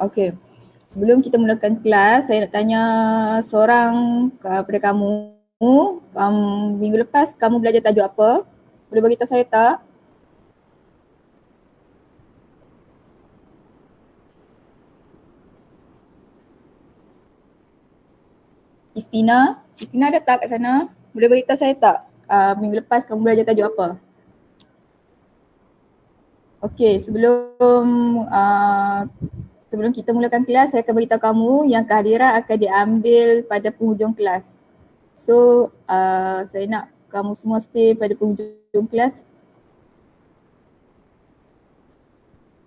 Okey. Sebelum kita mulakan kelas, saya nak tanya seorang kepada kamu. Minggu lepas kamu belajar tajuk apa? Boleh bagi tahu saya tak? Istina ada tak kat sana? Boleh bagi tahu saya tak? Minggu lepas kamu belajar tajuk apa? Okey, sebelum kita mulakan kelas, saya akan beritahu kamu yang kehadiran akan diambil pada penghujung kelas. So, saya nak kamu semua stay pada penghujung kelas.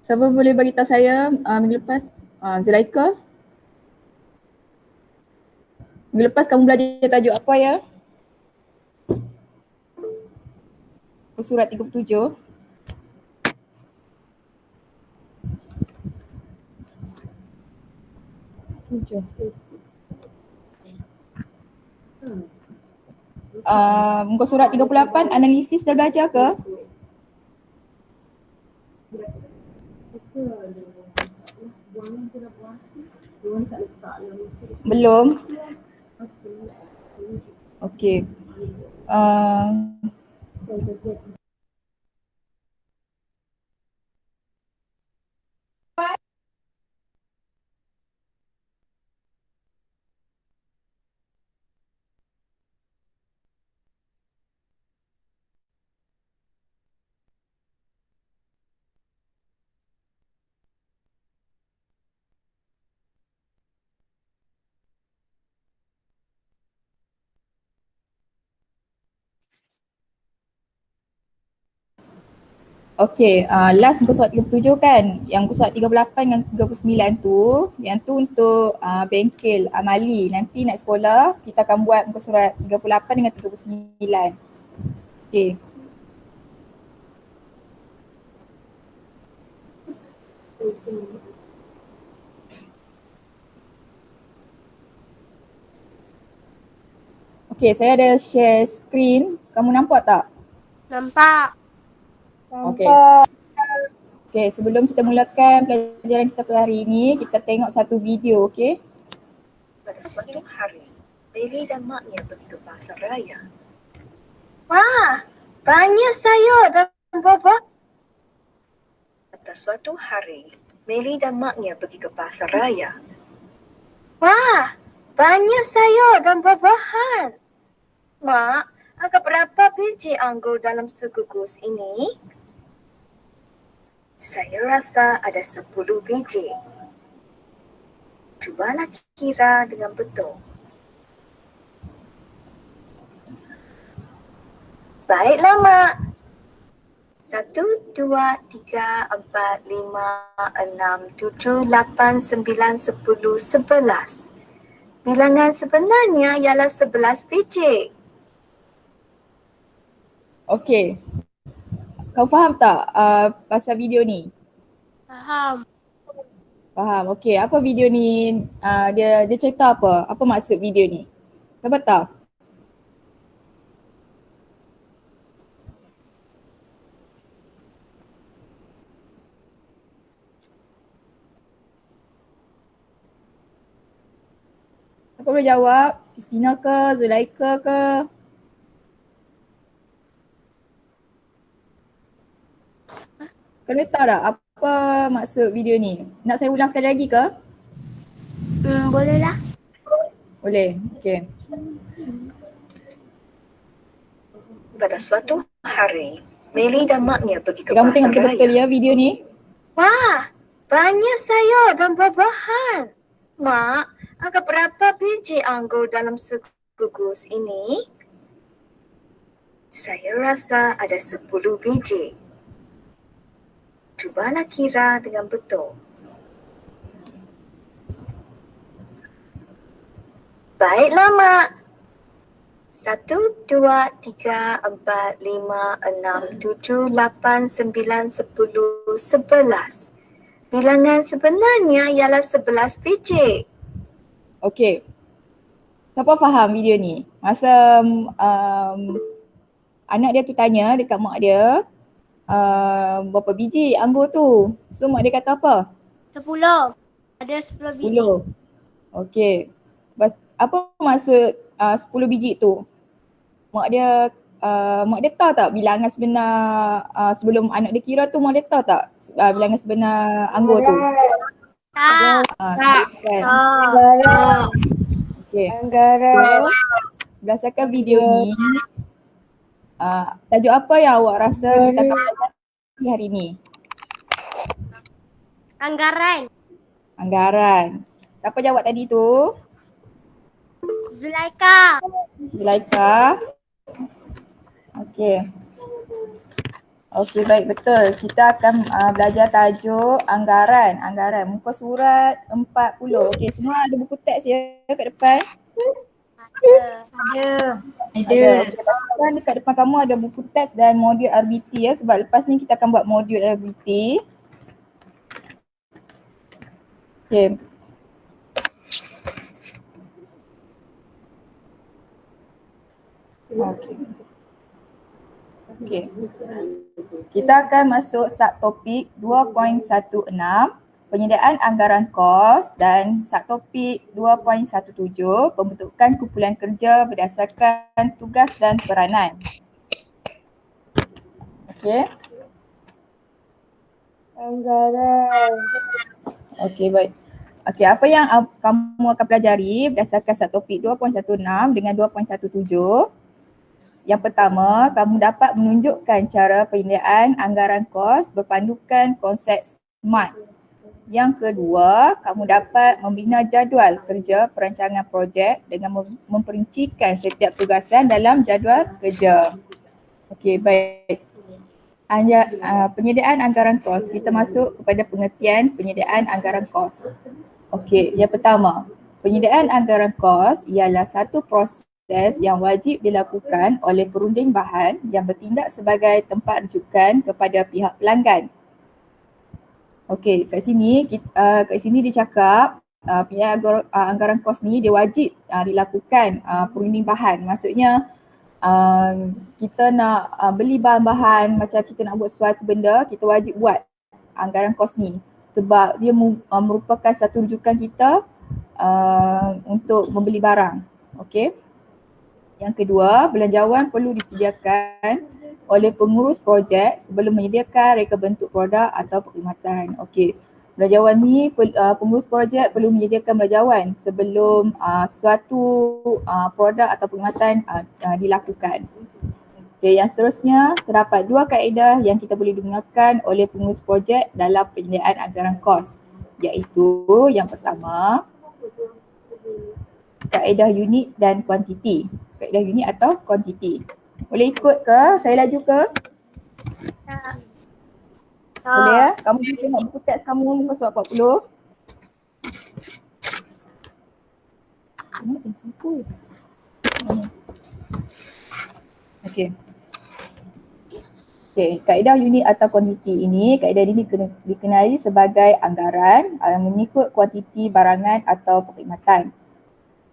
Siapa boleh bagi tahu saya minggu lepas? Zulaika? Minggu lepas kamu belajar tajuk apa ya? Surat 37. Muka surat 38, analisis dah belajar ke? Belum? Okey. Okey, last muka surat 37 kan? Yang muka surat 38 dengan 39 tu, yang tu untuk bengkel amali. Nanti nak sekolah, kita akan buat muka surat 38 dengan 39. Okey. Okey, saya ada share screen. Kamu nampak tak? Nampak. Okey. Okey, sebelum kita mulakan pelajaran kita pada hari ini, kita tengok satu video, okey? Pada suatu hari, Mary dan maknya pergi ke pasar raya. Wah, banyak sayur dan buah-buah. Pada suatu hari, Mary dan maknya pergi ke pasar raya. Wah, banyak sayur dan buah-buahan. Mak, agak berapa biji anggur dalam segugus ini? Saya rasa ada 10 biji. Cubalah kira dengan betul. Baiklah, Mak. 1, 2, 3, 4, 5, 6, 7, 8, 9, 10, 11. Bilangan sebenarnya ialah 11 biji. Okey. Kau faham tak pasal video ni? Faham. Faham. Okey, apa video ni dia cerita apa? Apa maksud video ni? Siapa tahu? Siapa boleh jawab? Christina ke? Zulaika ke? Kau tahu tak apa maksud video ni? Nak saya ulang sekali lagi ke? Bolehlah. Boleh. Okey. Pada suatu hari, Mary dan maknya pergi ke Kamu pasar tengok betul-betul raya. ya video ni? Wah, banyak sayur dan buah-buahan. Mak, agak berapa biji anggur dalam segugus ini? Saya rasa ada 10 biji. Cubalah kira dengan betul. Baiklah, Mak. 1, 2, 3, 4, 5, 6, 7, 8, 9, 10, 11. Bilangan sebenarnya ialah 11 biji. Okey. Siapa faham video ni? Masa anak dia tu tanya dekat mak dia berapa biji anggur tu. So mak dia kata apa? 10. Ada 10 biji. 10. Okey. Apa maksud 10 biji tu? Mak dia tahu tak bilangan sebenar sebelum anak dia kira tu, mak dia tahu tak bilangan sebenar anggur tu? Tak. Kan? Okey. So, berdasarkan video ni, tajuk apa yang awak rasa kita akan belajar hari ni? Anggaran. Anggaran. Siapa jawab tadi tu? Zulaika. Zulaika. Okey. Okey, baik, betul. Kita akan belajar tajuk anggaran. Anggaran. Muka surat 40. Okey, semua ada buku teks ya kat depan? Ada. Okey, pastikan dekat depan kamu ada buku teks dan modul RBT ya, sebab lepas ni kita akan buat modul RBT. Okey. Okey. Kita akan masuk subtopik 2.16, penyediaan anggaran kos, dan subtopik 2.17, pembentukan kumpulan kerja berdasarkan tugas dan peranan. Okey. Anggaran. Okey, baik. Okey, apa yang kamu akan pelajari berdasarkan subtopik 2.16 dengan 2.17? Yang pertama, kamu dapat menunjukkan cara penyediaan anggaran kos berpandukan konsep SMART. Yang kedua, kamu dapat membina jadual kerja perancangan projek dengan memperincikan setiap tugasan dalam jadual kerja. Okey, baik. Penyediaan anggaran kos, kita masuk kepada pengertian penyediaan anggaran kos. Okey, yang pertama, penyediaan anggaran kos ialah satu proses yang wajib dilakukan oleh perunding bahan yang bertindak sebagai tempat rujukan kepada pihak pelanggan. Okey, kat sini dia cakap penyediaan anggaran kos ni dia wajib dilakukan perunding bahan. Maksudnya kita nak beli bahan-bahan, macam kita nak buat suatu benda, kita wajib buat anggaran kos ni sebab dia merupakan satu rujukan kita untuk membeli barang. Okey. Yang kedua, belanjawan perlu disediakan oleh pengurus projek sebelum menyediakan reka bentuk produk atau perkhidmatan. Okey. Belanjawan ni pengurus projek perlu menyediakan belanjawan sebelum suatu produk atau perkhidmatan dilakukan. Okey, yang seterusnya terdapat dua kaedah yang kita boleh digunakan oleh pengurus projek dalam penyediaan anggaran kos, iaitu yang pertama, kaedah unit dan kuantiti. Kaedah unit atau kuantiti. Boleh ikut ke? Saya laju ke? Boleh ya? Kamu boleh tengok buku teks kamu muka surat 40. Mana pensel tu? Okey. Okey, kaedah unit atau kuantiti ini, kaedah ini dikenali sebagai anggaran mengikut kuantiti barangan atau perkhidmatan.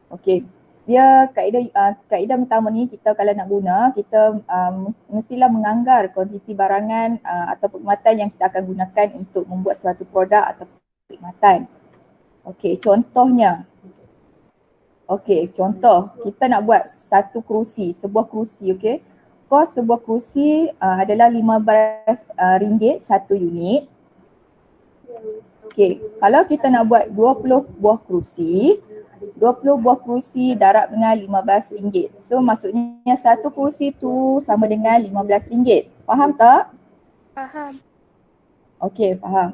Okey. Dia kaedah pertama ni kita kalau nak guna, kita mestilah menganggar kuantiti barangan atau perkhidmatan yang kita akan gunakan untuk membuat suatu produk atau perkhidmatan. Okey, contohnya. Okey, contoh kita nak buat satu kerusi, sebuah kerusi, okey. Kos sebuah kerusi adalah RM15 satu unit. Okey, kalau kita nak buat 20 buah kerusi, 20 buah kerusi darab dengan RM15. So maksudnya satu kerusi tu sama dengan RM15. Faham tak? Faham. Okey, faham.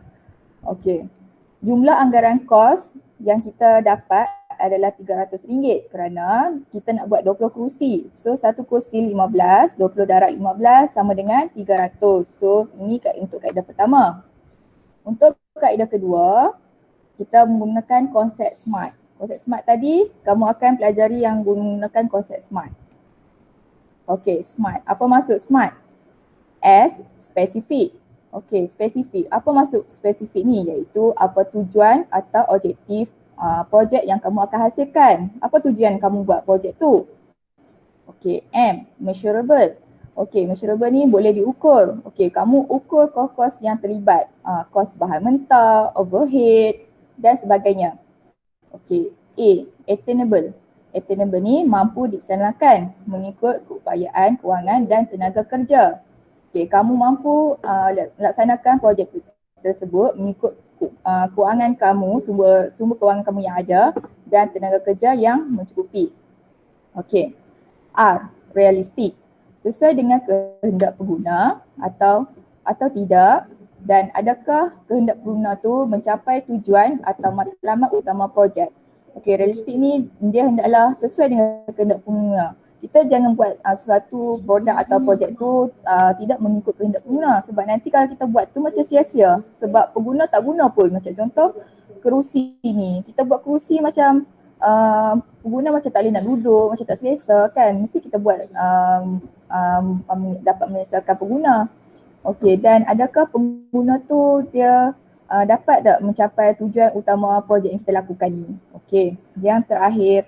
Okey. Jumlah anggaran kos yang kita dapat adalah RM300 kerana kita nak buat 20 kerusi. So satu kerusi 15, 20 darab 15 sama dengan 300. So ini untuk kaedah pertama. Untuk kaedah kedua, kita menggunakan konsep SMART. Konsep SMART tadi, kamu akan pelajari yang menggunakan konsep SMART. Okey, SMART. Apa maksud SMART? S, spesifik. Okey, spesifik. Apa maksud spesifik ni? Iaitu apa tujuan atau objektif projek yang kamu akan hasilkan. Apa tujuan kamu buat projek tu? Okey, M, measurable. Okey, measurable ni boleh diukur. Okey, kamu ukur kos-kos yang terlibat. Kos bahan mentah, overhead, dan sebagainya. Okey, A, attainable. Attainable ni mampu dilaksanakan mengikut keupayaan kewangan dan tenaga kerja. Okey, kamu mampu laksanakan projek tersebut mengikut kewangan kamu, sumber kewangan kamu yang ada dan tenaga kerja yang mencukupi. Okey. R, realistik. Sesuai dengan kehendak pengguna atau tidak, dan adakah kehendak pengguna tu mencapai tujuan atau matlamat utama projek. Okey, realistik ni dia hendaklah sesuai dengan kehendak pengguna. Kita jangan buat suatu produk atau projek tu tidak mengikut kehendak pengguna, sebab nanti kalau kita buat tu macam sia-sia sebab pengguna tak guna pun. Macam contoh kerusi ni, kita buat kerusi macam pengguna macam tak boleh nak duduk, macam tak selesa kan, mesti kita buat dapat menyelesaikan pengguna. Okey, dan adakah pengguna tu dia dapat tak mencapai tujuan utama projek yang kita lakukan ni. Okey, yang terakhir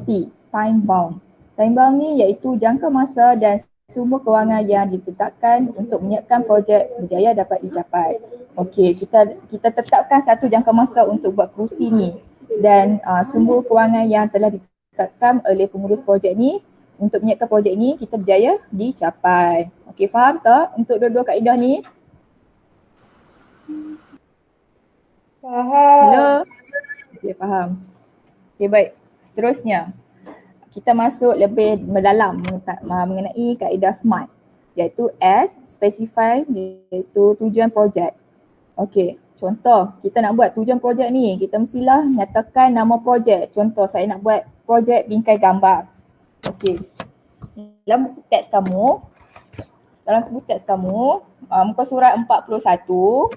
T, time bound. Time bound ni iaitu jangka masa dan sumber kewangan yang ditetapkan untuk menyiapkan projek berjaya dapat dicapai. Okey, kita tetapkan satu jangka masa untuk buat kerusi ni dan sumber kewangan yang telah ditetapkan oleh pengurus projek ni untuk menyiapkan projek ni kita berjaya dicapai. Okey, faham tak untuk dua-dua kaedah ni? Faham. Hello? Okey, faham. Okey, baik. Seterusnya, kita masuk lebih mendalam mengenai kaedah SMART, iaitu S, specify, iaitu tujuan projek. Okey, contoh kita nak buat tujuan projek ni, kita mestilah nyatakan nama projek. Contoh saya nak buat projek bingkai gambar. Okey, dalam buku teks kamu, muka surat 41,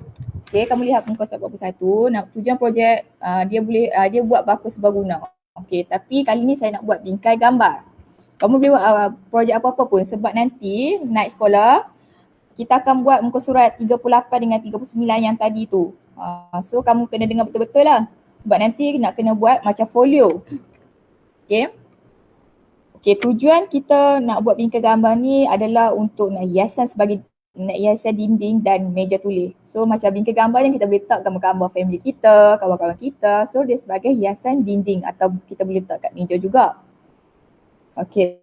okey, kamu lihat muka surat 41, tujuan projek dia buat baka serbaguna. Okey, tapi kali ni saya nak buat bingkai gambar. Kamu boleh buat projek apa-apa pun sebab nanti naik sekolah kita akan buat muka surat 38 dengan 39 yang tadi tu. So kamu kena dengar betul-betul lah sebab nanti nak kena buat macam folio. Okey. Okey, tujuan kita nak buat bingkai gambar ni adalah untuk nak hiasan dinding dan meja tulis. So macam bingkai gambar ni kita boleh letak gambar-gambar family kita, kawan-kawan kita. So dia sebagai hiasan dinding atau kita boleh letak kat meja juga. Okey.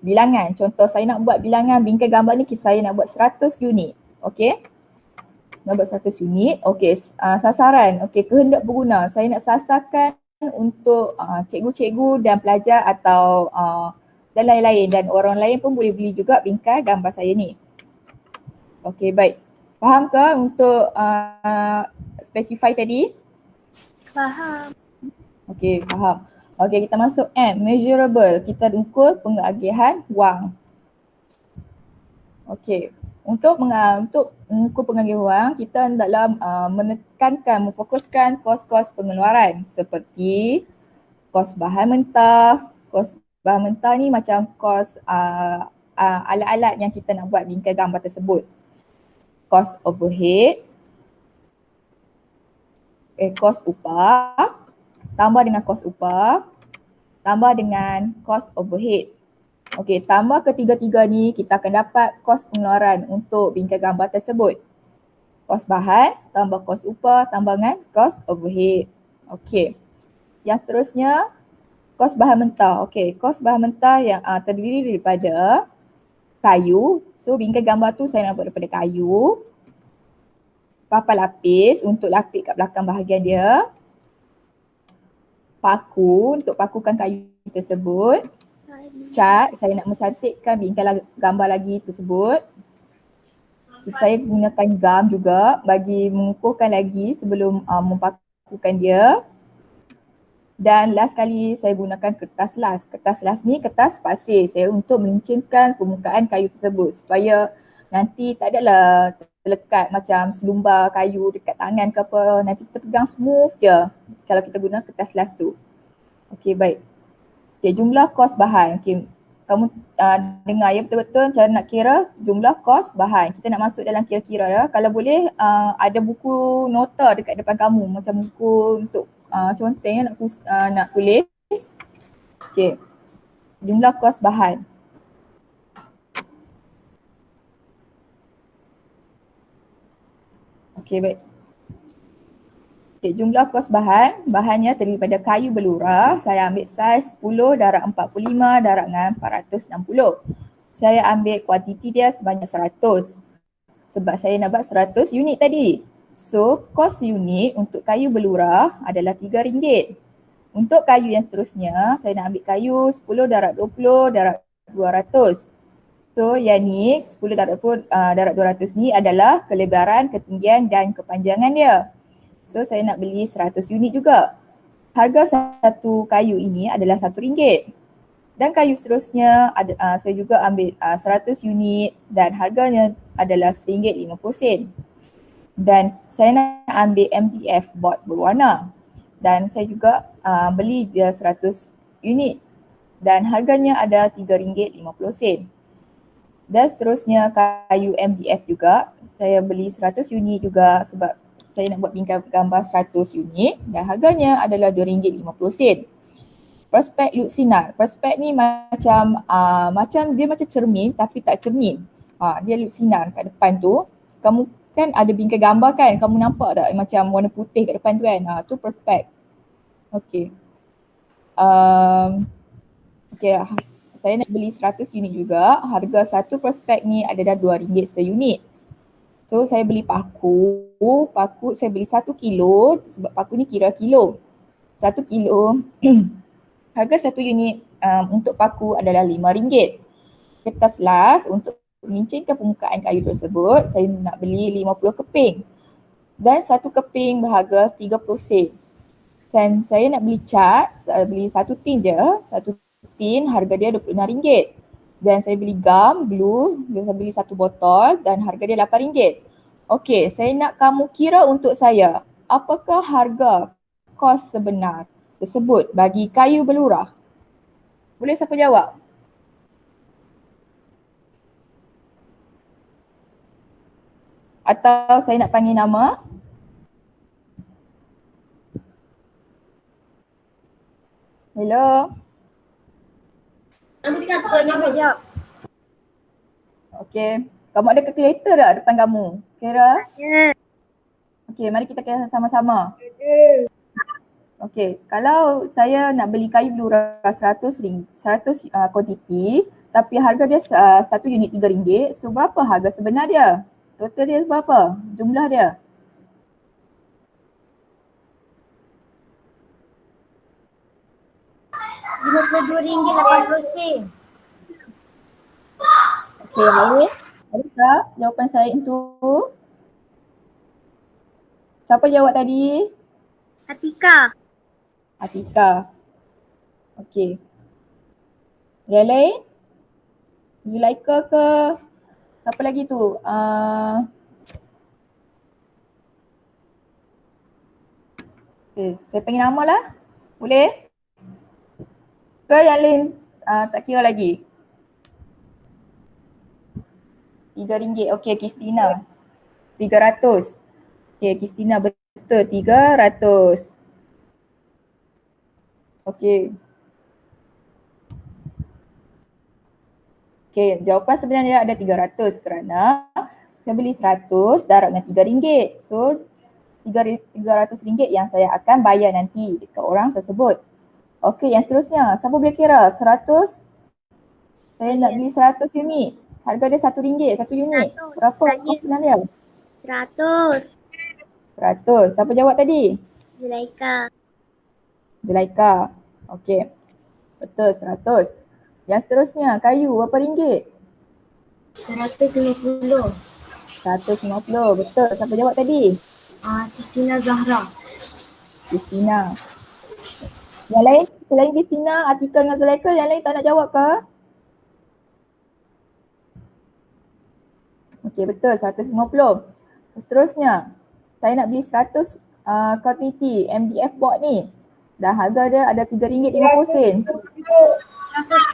Bilangan. Contoh saya nak buat bilangan bingkai gambar ni saya nak buat 100 unit. Okey. Nak buat 100 unit. Okey, sasaran. Okey, kehendak pengguna. Saya nak sasarkan untuk cikgu-cikgu dan pelajar atau dan lain-lain, dan orang lain pun boleh beli juga bingkai gambar saya ni. Okey, baik. Faham ke untuk specify tadi? Faham. Okey, faham. Okey, kita masuk M, measurable. Kita ukur pengagihan wang. Okey, untuk mengukur pengagihan wang, kita hendaklah memfokuskan kos-kos pengeluaran seperti kos bahan mentah. Kos bahan mentah ni macam kos alat-alat yang kita nak buat bingkai gambar tersebut. Kos overhead, kos upah, tambah dengan kos upah, tambah dengan kos overhead. Okey, tambah ketiga-tiga ni kita akan dapat kos pengeluaran untuk bingkai gambar tersebut. Kos bahan, tambah kos upah, tambah dengan kos overhead. Okey. Yang seterusnya, kos bahan mentah. Okey, kos bahan mentah yang terdiri daripada kayu. So bingkai gambar tu saya nak buat daripada kayu. Papan lapis untuk lapis kat belakang bahagian dia. Paku untuk pakukan kayu tersebut. Cat, saya nak mencantikkan bingkai gambar lagi tersebut. Saya gunakan gam juga bagi mengukuhkan lagi sebelum mempakukan dia. Dan last kali saya gunakan kertas las. Kertas las ni kertas pasir saya untuk melincirkan permukaan kayu tersebut supaya nanti tak adalah terlekat macam selumbar kayu dekat tangan ke apa. Nanti kita pegang smooth je kalau kita guna kertas las tu. Okey, baik. Okey, jumlah kos bahan. Okey, kamu dengar ya betul-betul cara nak kira jumlah kos bahan. Kita nak masuk dalam kira-kira dah. Kalau boleh ada buku nota dekat depan kamu macam buku untuk contohnya nak tulis. Okey. Jumlah kos bahan. Okey, baik. Okay, jumlah kos bahan, bahannya terdiri pada kayu berlurah. Saya ambil saiz 10 darab 45 darab dengan 460. Saya ambil kuantiti dia sebanyak 100. Sebab saya nak buat 100 unit tadi. So, kos unit untuk kayu berlurah adalah RM3. Untuk kayu yang seterusnya, saya nak ambil kayu 10 darab 20 darab 200. So, yang ni 10 darab 20 darab 200 ni adalah kelebaran, ketinggian dan kepanjangan dia. So, saya nak beli 100 unit juga. Harga satu kayu ini adalah RM1. Dan kayu seterusnya saya juga ambil 100 unit dan harganya adalah RM1.50. Dan saya nak ambil MDF board berwarna. Dan saya juga beli dia 100 unit dan harganya ada RM3.50. Dan seterusnya kayu MDF juga, saya beli 100 unit juga sebab saya nak buat bingkai gambar 100 unit dan harganya adalah RM2.50. Prospek luksinar. Prospek ni macam dia macam cermin tapi tak cermin. Dia luksinar kat depan tu. Kamu kan ada bingkai gambar kan, kamu nampak tak macam warna putih kat depan tu kan? Tu prospek. Okey. Saya nak beli 100 unit juga. Harga satu prospek ni adalah RM2 seunit. So saya beli paku saya beli 1 kilo sebab paku ni kira kilo. 1 kilo, harga 1 unit untuk paku adalah RM5. Kertas las untuk melincirkan permukaan kayu tersebut, saya nak beli 50 keping. Dan 1 keping berharga 30 sen. Dan saya nak beli cat, beli 1 tin je, 1 tin harga dia RM26. Dan saya beli gum, glue, dan saya beli 1 botol dan harga dia RM8. Okey, saya nak kamu kira untuk saya, apakah harga kos sebenar tersebut bagi kayu berlurah? Boleh siapa jawab? Atau saya nak panggil nama? Hello? Nama jawab. Okey. Kamu ada kalkulator tak depan kamu? Kira? Ya. Okey, mari kita kira sama-sama. Okey, kalau saya nak beli kayu berlurah 100 kuantiti tapi harga dia satu unit RM3, so berapa harga sebenar dia? Total dia berapa? Jumlah dia? RM52.80. Okey, baik. Ada tak jawapan saya itu? Siapa jawab tadi? Atika. Atika. Okey. Yang lain? Zulaika ke? Siapa lagi tu? Okay, saya panggil nama lah. Boleh? Ke yang lain tak kira lagi? RM3. Okey, Kristina. 300. Okey, Kristina betul 300. Okey. Okey, jawapan sebenarnya ada 300 kerana saya beli 100 darab dengan RM3. So RM300 yang saya akan bayar nanti dekat orang tersebut. Okey, yang seterusnya, siapa boleh kira? 100. Saya nak beli 100 unit. Harga dia RM1, 1 unit. Berapa kos sebenarnya? 100. 100. Siapa jawab tadi? Zulaika. Zulaika. Okey. Betul 100. Yang seterusnya, kayu berapa ringgit? RM150. 150. Betul. Siapa jawab tadi? Kristina Zahra. Kristina. Yang lain? Selain Kristina, Atika dengan Zulaika, yang lain tak nak jawab ke? Okey, betul 150. Seterusnya, saya nak beli 100 kuantiti MDF board ni. Dan harga dia ada RM3.50.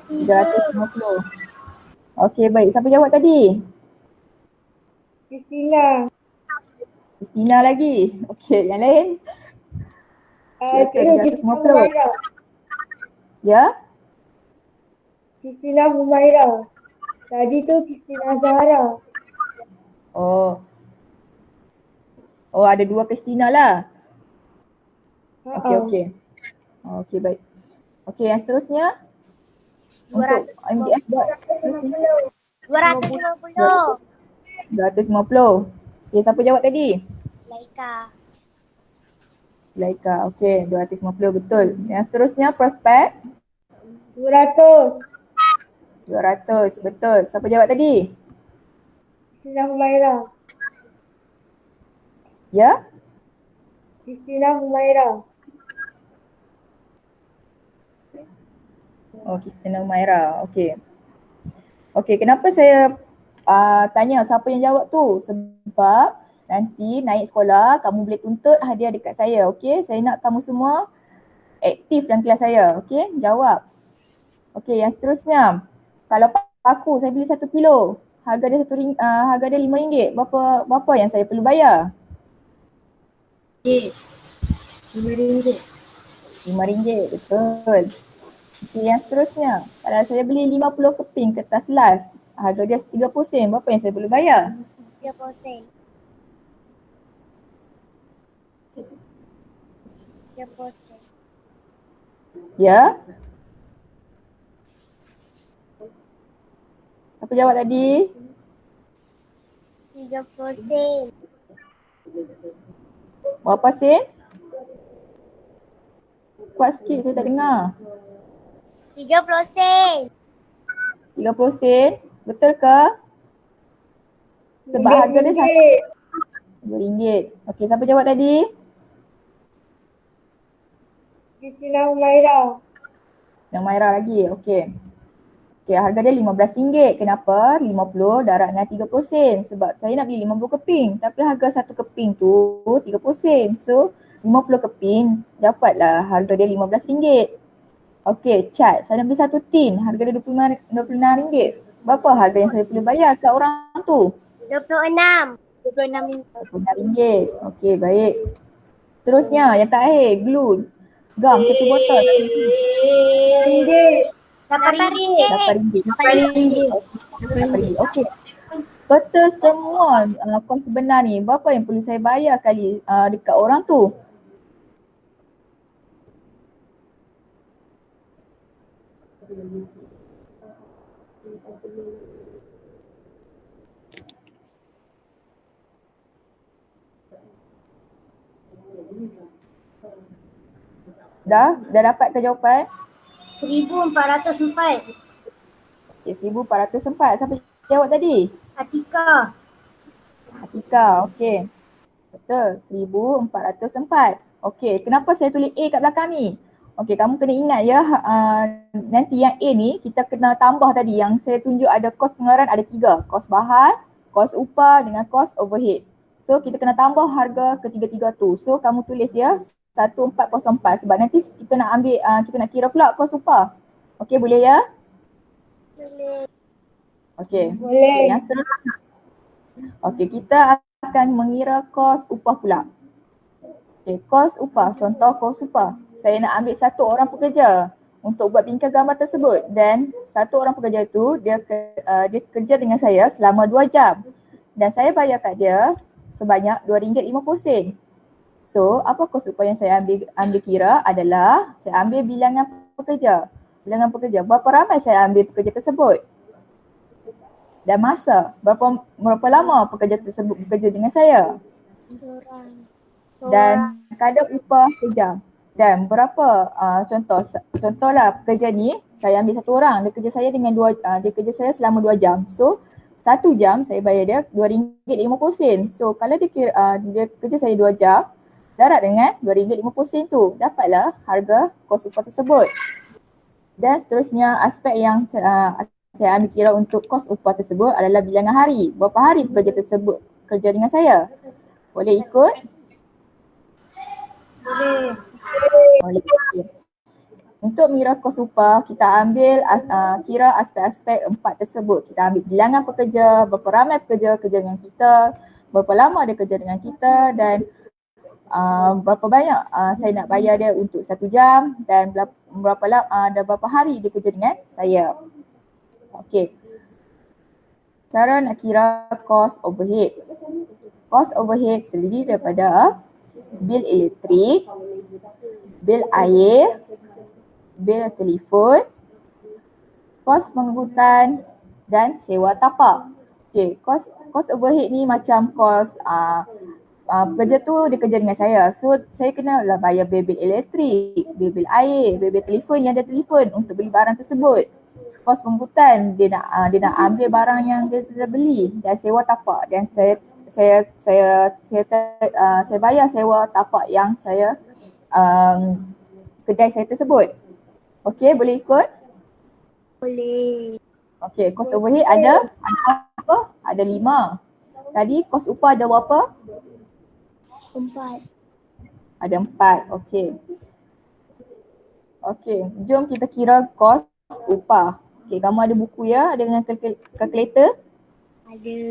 350. Okey, baik. Siapa jawab tadi? Kristina. Kristina lagi. Okey, yang lain? Betul, 350. Ya? Kristina Humaira. Tadi tu Kristina Zahra. Oh, ada 2 Kristina lah. Okey. Okey, baik. Okey, yang seterusnya untuk MDF buat seterusnya 250. 250. Okey, siapa jawab tadi? Laika. Laika. Okey, 250 betul. Yang seterusnya prospek 200. 200 betul. Siapa jawab tadi? Christina Humaira. Ya? Christina Humaira. Oh, Christina Umaira. Okey. Okey, kenapa saya tanya siapa yang jawab tu? Sebab nanti naik sekolah kamu boleh tuntut hadiah dekat saya. Okey, saya nak kamu semua aktif dalam kelas saya. Okey, jawab. Okey, yang seterusnya. Kalau paku saya beli 1 kilo, harga dia harga dia RM5. Berapa yang saya perlu bayar? RM5. RM5, betul. Okey, yang seterusnya. Kalau saya beli 50 keping kertas las, harga dia RM30. Berapa yang saya perlu bayar? 30 sen. 30 sen. Ya? Apa jawab tadi? 30 sen. Berapa sen? Kuat sikit, saya tak dengar. 30 sen. 30 sen? Betul ke? Sebab harga dia RM2. Okey, siapa jawab tadi? Christina Humaira. Yang Maira lagi. Okey. Okey, harga dia RM15. Kenapa? 50 darab dengan 30 sen. Sebab saya nak beli 50 keping. Tapi harga satu keping tu 30 sen. So, 50 keping dapatlah harga dia RM15. Okey, cat. Saya nak beli satu tin. Harga dia RM26. Berapa harga yang saya perlu bayar kat orang tu? 26. 26 RM26. Okey, baik. Terusnya, yang terakhir, glue. Gam, satu botol. RM8. RM8. RM8. Okey. Total semua kos sebenar ni, berapa yang perlu saya bayar sekali dekat orang tu? Dah dapat ke jawapan? 1404. Okay, 1404. Siapa jawab tadi? Atika. Atika, okey. Betul, 1404. Okey, kenapa saya tulis A kat belakang ni? Okey, kamu kena ingat ya, nanti yang A ni kita kena tambah tadi yang saya tunjuk ada kos pengeluaran ada 3. Kos bahan, kos upah dengan kos overhead. So kita kena tambah harga ketiga-tiga tu. So kamu tulis ya 1404 sebab nanti kita nak ambil, kita nak kira pula kos upah. Okey, boleh ya? Boleh. Okey. Boleh. Yang seterusnya. Okey, kita akan mengira kos upah pula. Okey, kos upah. Contoh kos upah. Saya nak ambil satu orang pekerja untuk buat bingkai gambar tersebut dan satu orang pekerja itu dia kerja dengan saya selama 2 jam dan saya bayar kat dia sebanyak RM2.50. So, apa kos upah yang saya ambil kira adalah saya ambil bilangan pekerja. Bilangan pekerja. Berapa ramai saya ambil pekerja tersebut? Dan masa, berapa lama pekerja tersebut bekerja dengan saya? Seorang. Dan kadar upah sejam. Dan berapa contohlah pekerja ni saya ambil satu orang, dia kerja saya selama 2 jam. So 1 jam saya bayar dia RM2.50. So kalau dia kerja saya 2 jam, darab dengan RM2.50 tu, dapatlah harga kos upah tersebut. Dan seterusnya aspek yang saya ambil kira untuk kos upah tersebut adalah bilangan hari. Berapa hari pekerja tersebut kerja dengan saya? Boleh ikut? Boleh. Boleh. Untuk mengira kos upah, kita ambil kira aspek-aspek 4 tersebut. Kita ambil bilangan pekerja, berapa ramai pekerja kerja dengan kita, berapa lama dia kerja dengan kita dan berapa banyak saya nak bayar dia untuk 1 jam dan berapa hari dia kerja dengan saya. Okey. Cara nak kira kos overhead. Kos overhead terdiri daripada bil elektrik, bil air, bil telefon, kos pengangkutan dan sewa tapak. Okay, kos overhead ni macam kos pekerja tu dia kerja dengan saya. So saya kena lah bayar bil elektrik, bil air, bil telefon yang ada telefon untuk beli barang tersebut. Kos pengangkutan dia nak ambil barang yang dia telah beli dan sewa tapak, dan saya bayar sewa tapak yang saya kedai saya tersebut. Okey, boleh ikut? Boleh. Okey, kos overhead ada apa? Ada 5. Tadi kos upah ada berapa? 4. Ada 4. Okey. Okey, jom kita kira kos upah. Okey, kamu ada buku ya dengan kalkulator? Ada.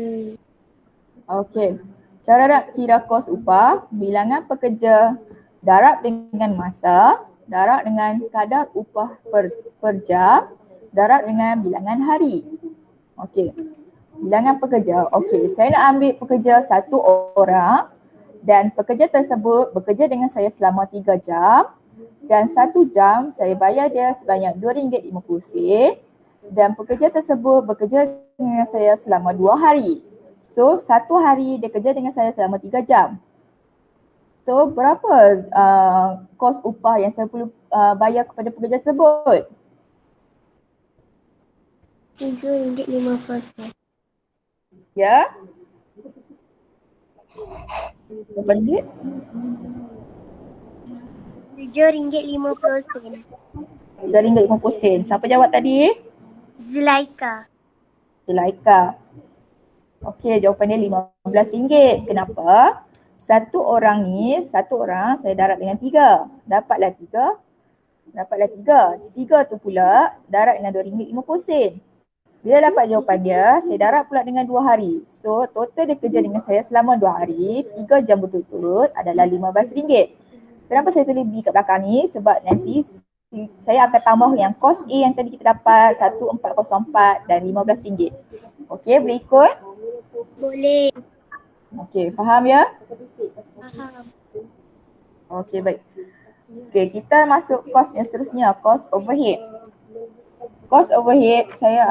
Okey. Cara nak kira kos upah, bilangan pekerja darab dengan masa, darab dengan kadar upah per jam, darab dengan bilangan hari. Okey. Bilangan pekerja. Okey, saya nak ambil pekerja 1 orang dan pekerja tersebut bekerja dengan saya selama 3 jam dan 1 jam saya bayar dia sebanyak RM2.50 dan pekerja tersebut bekerja dengan saya selama 2 hari. So 1 hari dia kerja dengan saya selama 3 jam. So berapa kos upah yang saya perlu bayar kepada pekerja tersebut? RM7.50. Ya? Berapa ringgit? RM7.50. RM3.50. Siapa jawab tadi? Zulaika. Zulaika. Okey, jawapan dia RM15. Kenapa? Satu orang saya darab dengan 3. Dapatlah 3. 3 tu pula darab dengan RM2.50. Bila dapat jawapan dia, saya darab pula dengan 2 hari. So total dia kerja dengan saya selama 2 hari, 3 jam berturut-turut adalah RM15. Kenapa saya tulis B kat belakang ni? Sebab nanti saya akan tambah yang kos A yang tadi kita dapat 1404 dan RM15. Okey, boleh ikut? Boleh. Okey, faham ya? Faham. Okey, baik. Okey, kita masuk kos yang seterusnya, kos overhead. Kos overhead saya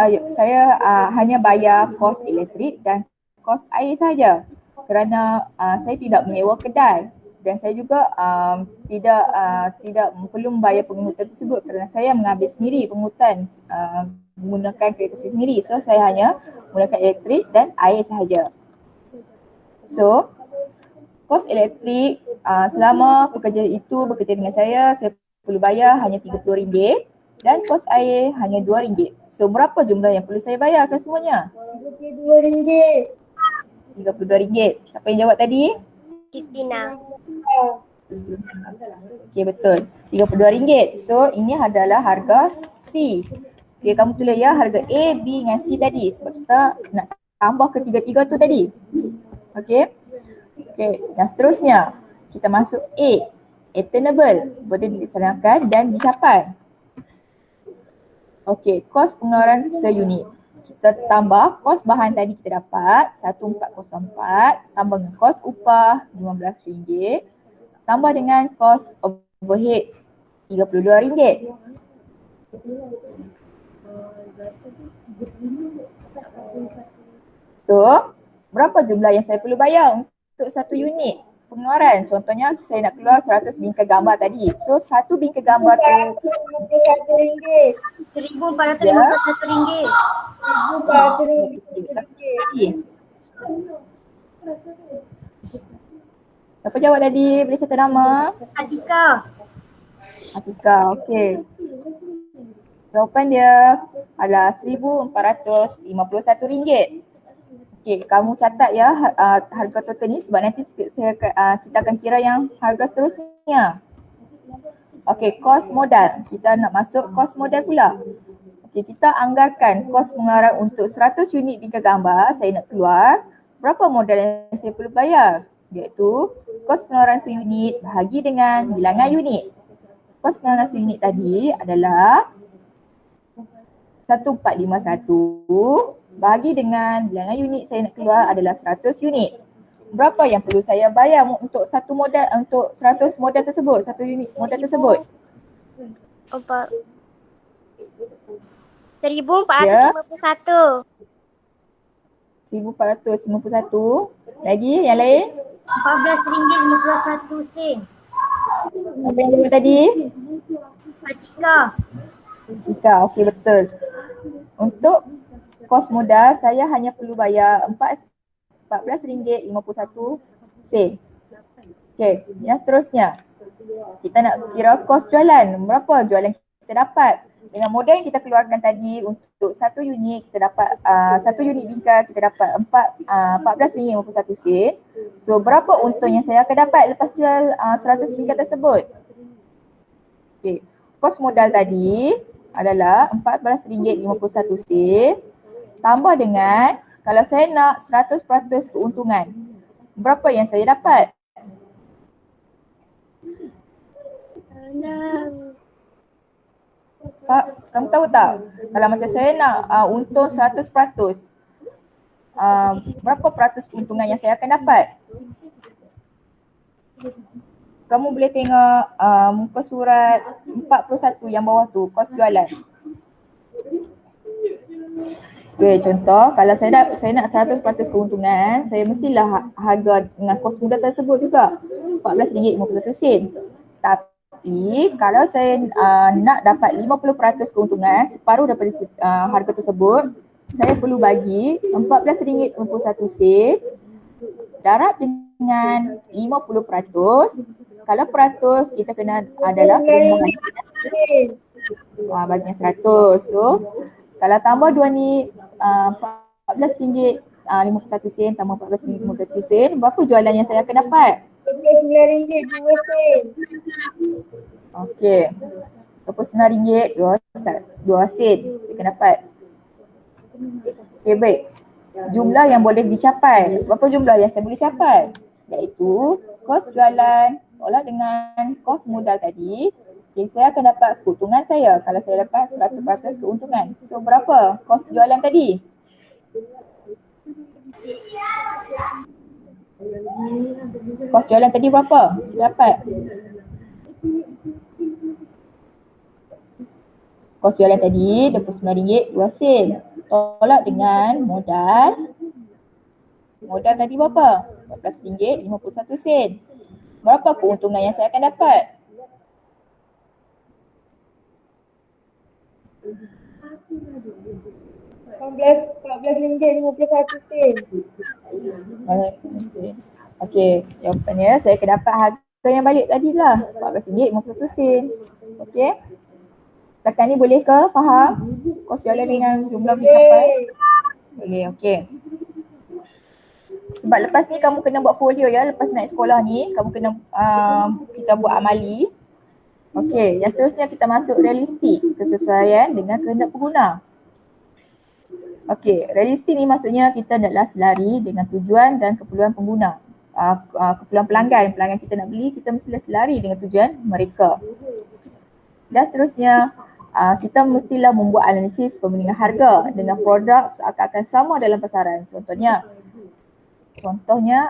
hanya bayar kos elektrik dan kos air saja kerana saya tidak menyewa kedai dan saya juga tidak perlu membayar pengangkutan tersebut kerana saya mengambil sendiri pengangkutan menggunakan kereta sendiri. So saya hanya menggunakan elektrik dan air sahaja. So kos elektrik selama pekerja itu bekerja dengan saya perlu bayar hanya RM30 dan kos air hanya RM2. So berapa jumlah yang perlu saya bayarkan semuanya? RM32. RM32. Siapa yang jawab tadi? Kristina. Okey, betul. RM32. So ini adalah harga C. Okey, kamu tulis ya harga A, B dengan C tadi sebab kita nak tambah ketiga-tiga tu tadi. Okey. Okey, yang seterusnya kita masuk A. Attainable, boleh dilaksanakan dan dicapai. Okey, kos pengeluaran seunit. Kita tambah kos bahan tadi kita dapat 1404 tambah dengan kos upah RM15 tambah dengan kos overhead RM32. So, berapa jumlah yang saya perlu bayar untuk satu unit pengeluaran? Contohnya saya nak keluar 100 bingkai gambar tadi. So, satu bingkai gambar tu RM451. RM1,451. RM451. Siapa jawab tadi? Boleh serta nama? Atika. Atika, okey. Jawapan dia adalah RM1,451. Okey, kamu catat ya harga total ni sebab nanti kita akan kira yang harga seterusnya. Okey, kos modal. Kita nak masuk kos modal pula. Okey, kita anggarkan kos pengeluaran untuk 100 unit bingkai gambar saya nak keluar. Berapa modal yang saya perlu bayar? Iaitu kos pengeluaran seunit bahagi dengan bilangan unit. Kos pengeluaran seunit tadi adalah 1451 bahagi dengan bilangan unit saya nak keluar adalah 100 unit. berapa yang perlu saya bayar untuk satu modal, untuk 100 modal tersebut, satu unit modal tersebut? 1,451. 1,451. Lagi yang lain? RM14.51. Apa yang lima tadi? Atika. Ika, okey betul. Untuk kos modal saya hanya perlu bayar RM14.51. Okey, yang seterusnya kita nak kira kos jualan. Berapa jualan kita dapat? Dengan modal yang kita keluarkan tadi, untuk satu unit kita dapat satu unit bingkai kita dapat RM14.51. So berapa untung yang saya akan dapat lepas jual 100 bingkai tersebut? Okey, kos modal tadi adalah RM14.51 tambah dengan kalau saya nak 100% keuntungan. Berapa yang saya dapat? Pak, kamu tahu tak? Kalau macam saya nak untung 100%, berapa peratus keuntungan yang saya akan dapat? Kamu boleh tengok muka surat 41 yang bawah tu, kos jualan. Okay, contoh kalau saya nak 100% keuntungan, saya mestilah harga dengan kos modal tersebut juga RM14.51. Tapi kalau saya nak dapat 50% keuntungan, separuh daripada harga tersebut, saya perlu bagi RM14.51 darab dengan 50%. Kalau peratus kita kena adalah kena bagian 100. So kalau tambah dua ni RM14.51 tambah RM14.51, berapa jualan yang saya akan dapat? RM29.02. Okey, RM29.02 saya akan dapat. Okey, baik. Jumlah yang boleh dicapai. Berapa jumlah yang saya boleh capai? Iaitu kos jualan tolak dengan kos modal tadi. Okay, saya akan dapat keuntungan saya kalau saya dapat 100% keuntungan. So berapa kos jualan tadi? Kos jualan tadi berapa? Dapat. Kos jualan tadi RM29.02 tolak dengan modal. Modal tadi berapa? RM14.51. Berapa keuntungan yang saya akan dapat? RM14.51. Okey, jawapannya saya akan dapat harga yang balik tadi lah, RM14.51. Okey. Setakat ni boleh ke faham? Kos jualan dengan jumlah mencapai? Boleh, okey. Sebab lepas ni kamu kena buat folio ya, lepas naik sekolah ni kamu kena kita buat amali. Okey, yang seterusnya kita masuk realistik, kesesuaian dengan kehendak pengguna. Okey, realistik ni maksudnya kita naklah selari dengan tujuan dan keperluan pengguna. Keperluan pelanggan kita nak beli, kita mestilah selari dengan tujuan mereka. Dan seterusnya kita mestilah membuat analisis perbandingan harga dengan produk seakan-akan sama dalam pasaran. Contohnya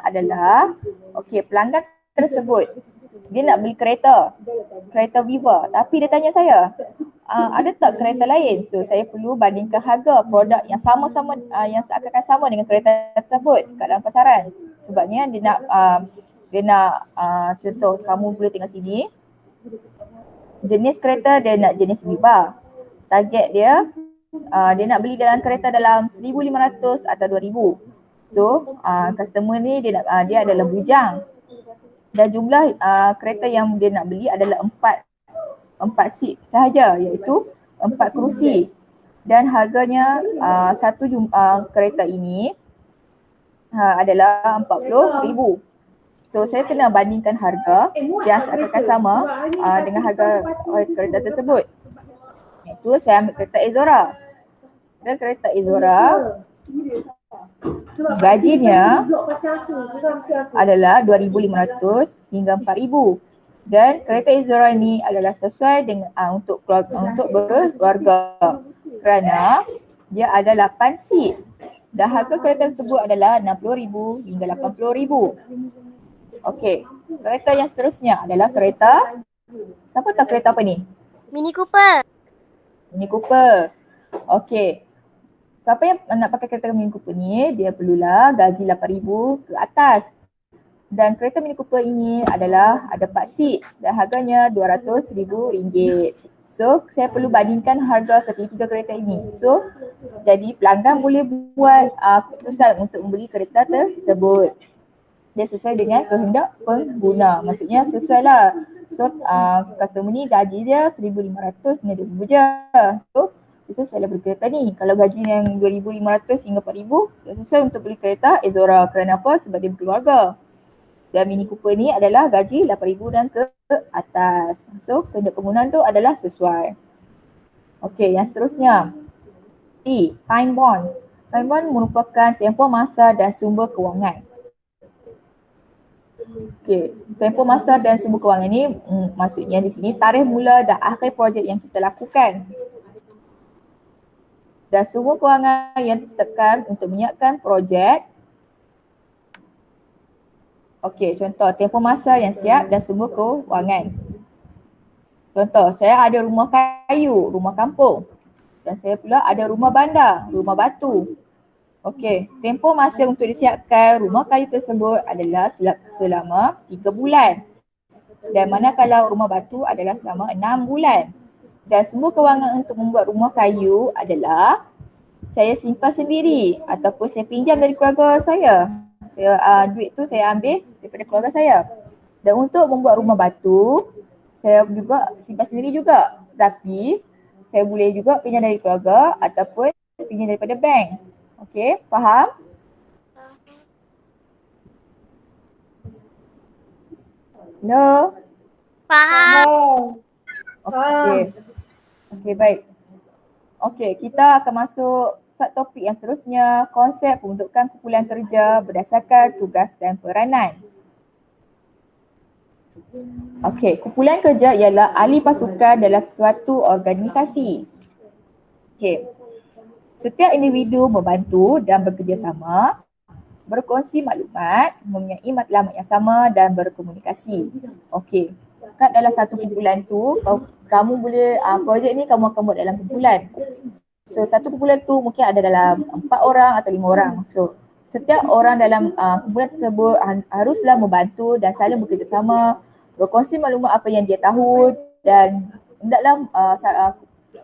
adalah, okey, pelanggan tersebut dia nak beli kereta Viva, tapi dia tanya saya, ada tak kereta lain? So saya perlu bandingkan harga produk yang sama-sama yang seakan-akan sama dengan kereta tersebut kat dalam pasaran. Sebabnya dia nak contoh kamu boleh tengok sini, jenis kereta dia nak jenis Viva. Target dia nak beli dalam kereta dalam 1,500 atau 2,000. So customer ni dia adalah bujang. Dan jumlah kereta yang dia nak beli adalah 4 seat sahaja, iaitu 4 kerusi. Dan harganya satu kereta ini adalah RM40,000. So saya kena bandingkan harga yang seakan-akan sama dengan harga kereta tersebut. Itu saya ambil kereta Ezora. Dan kereta Ezora gajinya adalah 2,500 hingga 4,000. Dan kereta Ezora ini adalah sesuai dengan untuk berkeluarga kerana dia ada 8 seat. dan harga kereta tersebut adalah RM60,000 hingga RM80,000. Okey, kereta yang seterusnya adalah kereta, siapa tahu kereta apa ni? Mini Cooper. Mini Cooper. Okey, siapa yang nak pakai kereta Mini Cooper ni, dia perlulah gaji RM8,000 ke atas. Dan kereta Mini Cooper ini adalah ada 4 seat dan harganya RM200,000. So, saya perlu bandingkan harga ketiga kereta ini. So, jadi pelanggan boleh buat keputusan untuk membeli kereta tersebut. Dia sesuai dengan kehendak pengguna. Maksudnya sesuai lah. So, customer ni gaji dia RM1,500 hingga RM2,000 je. So, dia sesuai lah beli kereta ni. Kalau gaji yang RM2,500 hingga RM4,000, dia sesuai untuk beli kereta Exora. Kerana apa? Sebab dia berkeluarga. Dan Mini Cooper ni adalah gaji RM8,000 dan ke atas. So, kehendak pengguna tu adalah sesuai. Okey, yang seterusnya. T, time bond. Time bond merupakan tempoh masa dan sumber kewangan. Okey, tempoh masa dan sumber kewangan ni maksudnya di sini tarikh mula dan akhir projek yang kita lakukan. Dan sumber kewangan yang ditetapkan untuk menyiapkan projek. Okey, contoh tempoh masa yang siap dan sumber kewangan. Contoh, saya ada rumah kayu, rumah kampung. Dan saya pula ada rumah bandar, rumah batu. Okey, tempoh masa untuk disiapkan rumah kayu tersebut adalah selama 3 bulan. Dan manakala rumah batu adalah selama 6 bulan. Dan sumber kewangan untuk membuat rumah kayu adalah saya simpan sendiri ataupun saya pinjam dari keluarga saya. Duit tu saya ambil daripada keluarga saya. Dan untuk membuat rumah batu, saya juga simpan sendiri juga. Tapi saya boleh juga pinjam dari keluarga ataupun pinjam daripada bank. Okey, faham? No? Faham. Okey. Okey, baik. Okey, kita akan masuk subtopik yang seterusnya, konsep pembentukan kumpulan kerja berdasarkan tugas dan peranan. Okey, kumpulan kerja ialah ahli pasukan dalam suatu organisasi. Okey. Setiap individu membantu dan bekerjasama, berkongsi maklumat, mempunyai matlamat yang sama dan berkomunikasi. Okey. Kat dalam satu kumpulan tu, kamu boleh, projek ni kamu akan buat dalam kumpulan. So, satu kumpulan tu mungkin ada dalam 4 orang atau 5 orang. So, setiap orang dalam kumpulan tersebut haruslah membantu dan saling bekerjasama, berkongsi maklumat apa yang dia tahu dan hendaklah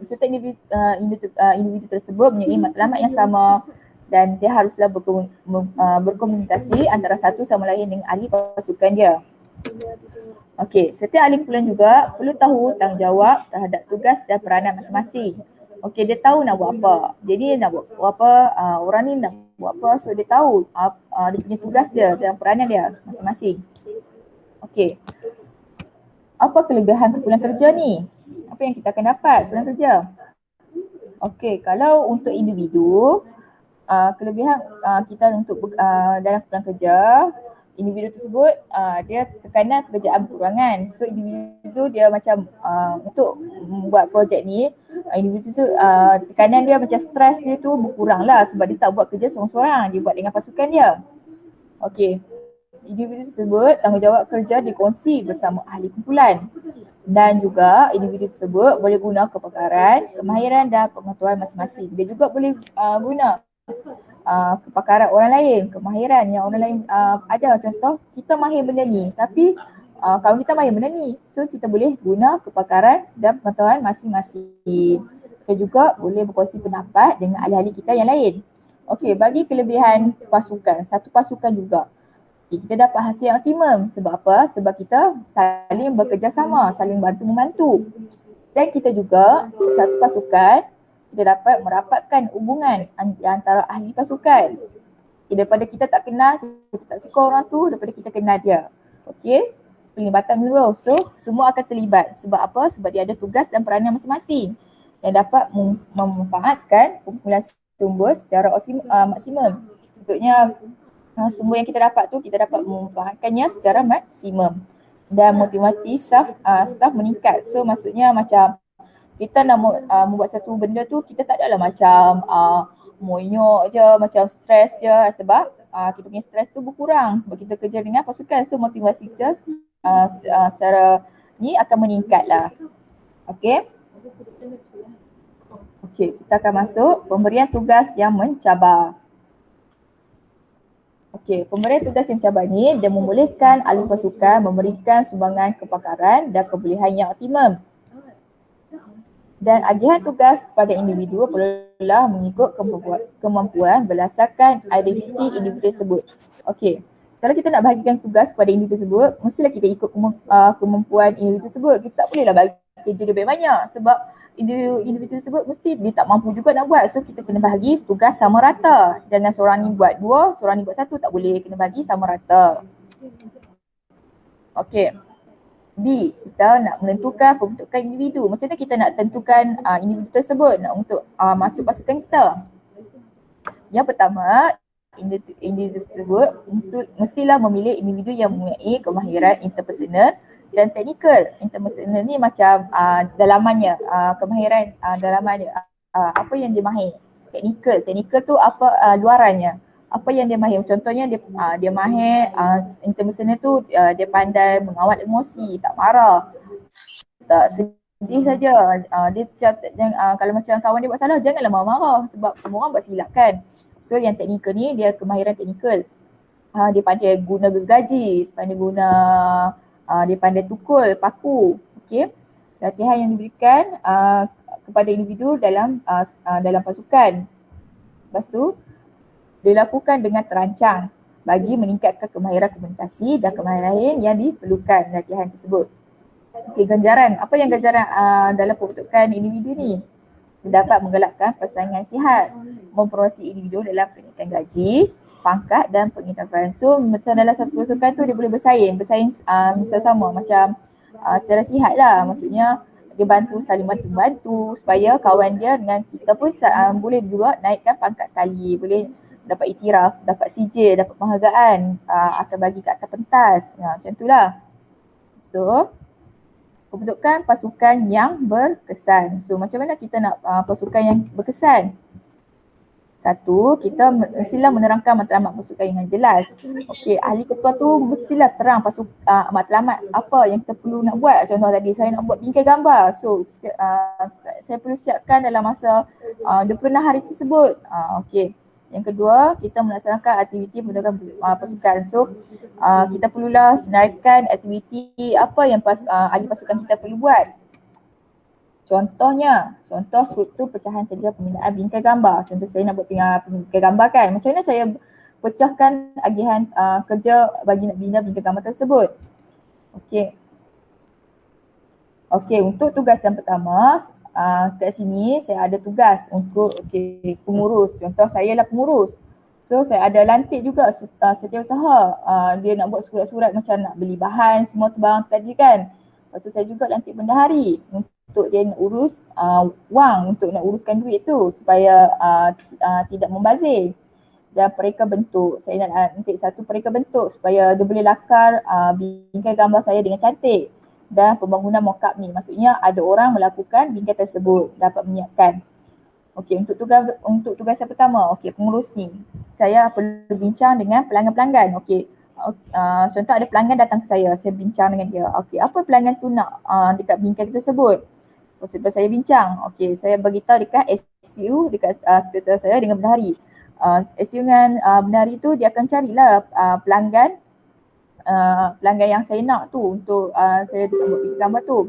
setiap individu tersebut mempunyai matlamat yang sama dan dia haruslah berkomunikasi antara satu sama lain dengan ahli pasukan dia. Okey, setiap ahli kumpulan juga perlu tahu tanggungjawab terhadap tugas dan peranan masing-masing. Okey, dia tahu nak buat apa. Jadi nak buat apa, orang ni nak buat apa, so dia tahu dia punya tugas dia dan peranan dia masing-masing. Okey. Apa kelebihan kumpulan kerja ni? Apa yang kita akan dapat kumpulan kerja? Okey, kalau untuk individu, kelebihan kita untuk dalam kumpulan kerja, individu tersebut dia tekanan pekerjaan berkurangan. So individu dia macam untuk membuat projek ni, individu tu tekanan dia macam stres dia tu berkurang lah sebab dia tak buat kerja seorang-seorang, dia buat dengan pasukan dia. Okey, individu tersebut tanggungjawab kerja dikongsi bersama ahli kumpulan dan juga individu tersebut boleh guna kepakaran, kemahiran dan pengetahuan masing-masing. Dia juga boleh guna kepakaran orang lain, kemahiran yang orang lain ada. Contoh, kita mahir benda ni tapi kawan kita mahir benda ni, so kita boleh guna kepakaran dan pengetahuan masing-masing. Kita juga boleh berkongsi pendapat dengan ahli-ahli kita yang lain. Okey, bagi kelebihan pasukan, satu pasukan juga kita dapat hasil yang optimum. Sebab apa? Sebab kita saling bekerjasama, saling bantu-membantu. Dan kita juga satu pasukan, kita dapat merapatkan hubungan antara ahli pasukan. Daripada kita tak kenal, kita tak suka orang tu, daripada kita kenal dia. Okey, pelibatan menyeluruh. So, semua akan terlibat. Sebab apa? Sebab dia ada tugas dan peranan masing-masing yang dapat memanfaatkan kumpulan sumber secara maksimum. Maksudnya, sumber yang kita dapat tu, kita dapat memanfaatkannya secara maksimum. Dan motivasi staff meningkat. So, maksudnya macam kita nak membuat satu benda tu, kita tak adalah macam monyok je, macam stres je sebab kita punya stres tu berkurang sebab kita kerja dengan pasukan. So motivasi kita secara ni akan meningkat lah. Okay. Okay, kita akan masuk pemberian tugas yang mencabar. Okey, pemberian tugas yang mencabar ni dia membolehkan ahli pasukan memberikan sumbangan kepakaran dan kebolehan yang optimum. Dan agihan tugas kepada individu perlulah mengikut kemampuan berdasarkan identiti individu tersebut. Okey, kalau kita nak bahagikan tugas kepada individu tersebut, mestilah kita ikut kemampuan individu tersebut. Kita tak bolehlah bagi kerja dia banyak sebab individu tersebut mesti dia tak mampu juga nak buat. So kita kena bahagi tugas sama rata. Jangan seorang ni buat 2, seorang ni buat 1, tak boleh. Kena bagi sama rata. Okey. B, kita nak menentukan pembentukan individu. Macam mana kita nak tentukan individu tersebut nak untuk masuk pasukan kita? Yang pertama, individu tersebut mestilah memilih individu yang mempunyai kemahiran interpersonal dan teknikal. Interpersonal ni macam dalamannya, kemahiran dalamannya, apa yang dia mahir. Teknikal tu apa luarannya, apa yang dia mahir. Contohnya dia mahir interpersonal tu dia pandai mengawal emosi, tak marah, tak sedih saja. Dia kalau macam kawan dia buat salah, janganlah marah-marah sebab semua orang buat silap kan. So yang teknikal ni dia kemahiran teknikal. Dia pandai guna gergaji, pandai guna dia pandai tukul, paku. Okey. Latihan yang diberikan kepada individu dalam pasukan. Lepas tu dilakukan dengan terancang bagi meningkatkan kemahiran komunikasi dan kemahiran lain yang diperlukan latihan tersebut. Okey, ganjaran. Apa yang ganjaran dalam pembentukan individu ni? Dapat menggalakkan persaingan sihat, mempromosi individu dalam peningkatan gaji, pangkat dan pengetahuan. So macam dalam satu pasukan tu dia boleh bersaing sama macam secara sihat lah. Maksudnya dia bantu, saling bantu supaya kawan dia dengan kita pun boleh juga naikkan pangkat sekali, boleh dapat iktiraf, dapat sijil, dapat penghargaan, akan bagi kat atas pentas. Macam tu lah. So pembentukan pasukan yang berkesan. So macam mana kita nak pasukan yang berkesan? Satu, kita mestilah menerangkan matlamat pasukan yang jelas. Okey, ahli ketua tu mestilah terang matlamat apa yang kita perlu nak buat. Contoh tadi saya nak buat bingkai gambar. So saya perlu siapkan dalam masa 26 hari tersebut. Okey. Yang kedua, kita melaksanakan aktiviti pembentukan pasukan. So kita perlulah senaraikan aktiviti apa yang ahli pasukan kita perlu buat. Contoh struktur pecahan kerja pembinaan bingkai gambar. Contoh saya nak buat bingkai gambar kan. Macam mana saya pecahkan agihan kerja bagi nak bina bingkai gambar tersebut. Okey, untuk tugas yang pertama, kat sini saya ada tugas untuk pengurus. Contoh saya lah pengurus. So saya ada lantik juga setiausaha. Dia nak buat surat-surat macam nak beli bahan semua tu barang tadi kan. Lepas tu saya juga lantik bendahari untuk dia nak urus wang, untuk nak uruskan duit tu supaya tidak membazir. Dan pereka bentuk, saya nak nanti satu pereka bentuk supaya dia boleh lakar bingkai gambar saya dengan cantik. Dan pembangunan mock-up ni, maksudnya ada orang melakukan bingkai tersebut, dapat menyiapkan. Okey, untuk tugas yang pertama, pengurus ni, saya perlu bincang dengan pelanggan-pelanggan. Contoh ada pelanggan datang ke saya bincang dengan dia. Apa pelanggan tu nak dekat bingkai tersebut? Lepas saya bincang, saya beritahu dekat SU, dekat setiausaha saya dengan bendahari. SU dengan bendahari tu dia akan carilah pelanggan yang saya nak tu untuk saya buat bingkai gambar tu.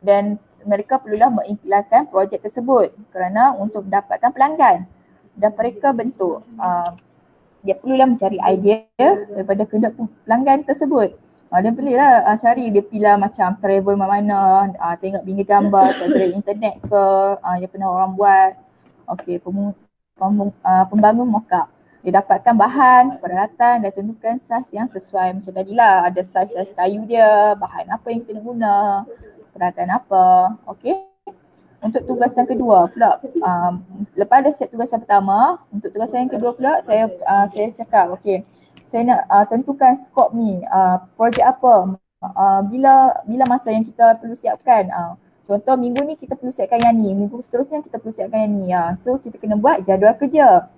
Dan mereka perlulah mengiklankan projek tersebut kerana untuk mendapatkan pelanggan. Dan mereka bentuk dia perlulah mencari idea daripada kehendak pelanggan tersebut. Dia bolehlah cari, dia pilih macam travel mana-mana, tengok bingkai gambar dari internet ke, yang pernah orang buat. Pembangun mock-up. Dia dapatkan bahan, peralatan dan tentukan saiz yang sesuai. Macam tadilah, ada saiz kayu dia, bahan apa yang kita nak guna, peralatan apa. Untuk tugas yang kedua pula, lepas ada set tugas yang pertama, untuk tugas yang kedua pula saya cakap, saya nak tentukan skop ni, projek apa, bila masa yang kita perlu siapkan. contoh minggu ni kita perlu siapkan yang ni, minggu seterusnya kita perlu siapkan yang ni. So kita kena buat jadual kerja.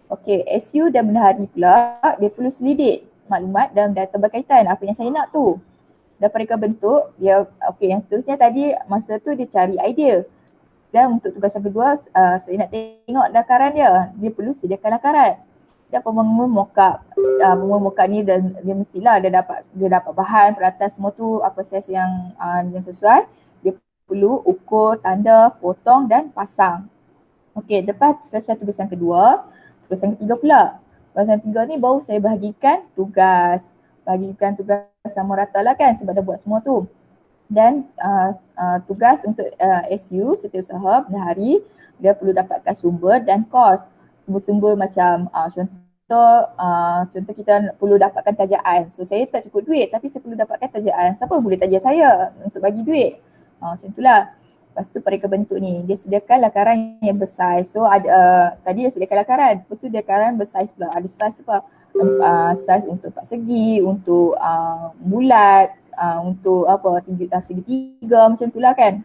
Okey, SU dan bendahari pula dia perlu selidik maklumat dalam data berkaitan apa yang saya nak tu. Dan mereka bentuk dia, okey, yang seterusnya tadi masa tu dia cari idea. Dan untuk tugas yang kedua, saya nak tengok lakaran dia perlu sediakan lakaran. Dan pembangun mockup, pembangun mockup ni dia mestilah dia dapat bahan, peratas semua tu apa saiz yang sesuai. Dia perlu ukur, tanda, potong dan pasang. Okey, lepas selesai tugas yang kedua, tugas yang ketiga pula. Tugas yang ketiga ni baru saya bahagikan tugas. Bahagikan tugas sama rata lah kan sebab dah buat semua tu. Dan tugas untuk SU, setiausaha bendahari, dia perlu dapatkan sumber dan kos. Sumber-sumber macam contoh kita perlu dapatkan tajaan. So saya tak cukup duit tapi saya perlu dapatkan tajaan. Siapa boleh tajak saya untuk bagi duit? Macam itulah. Lepas tu mereka bentuk ni, dia sediakan lakaran yang bersaiz. So ada tadi dia sediakan lakaran, lepas tu dia lakaran bersaiz pula. Ada saiz apa? Saiz untuk 4 segi, untuk bulat, untuk apa, segitiga macam itulah kan.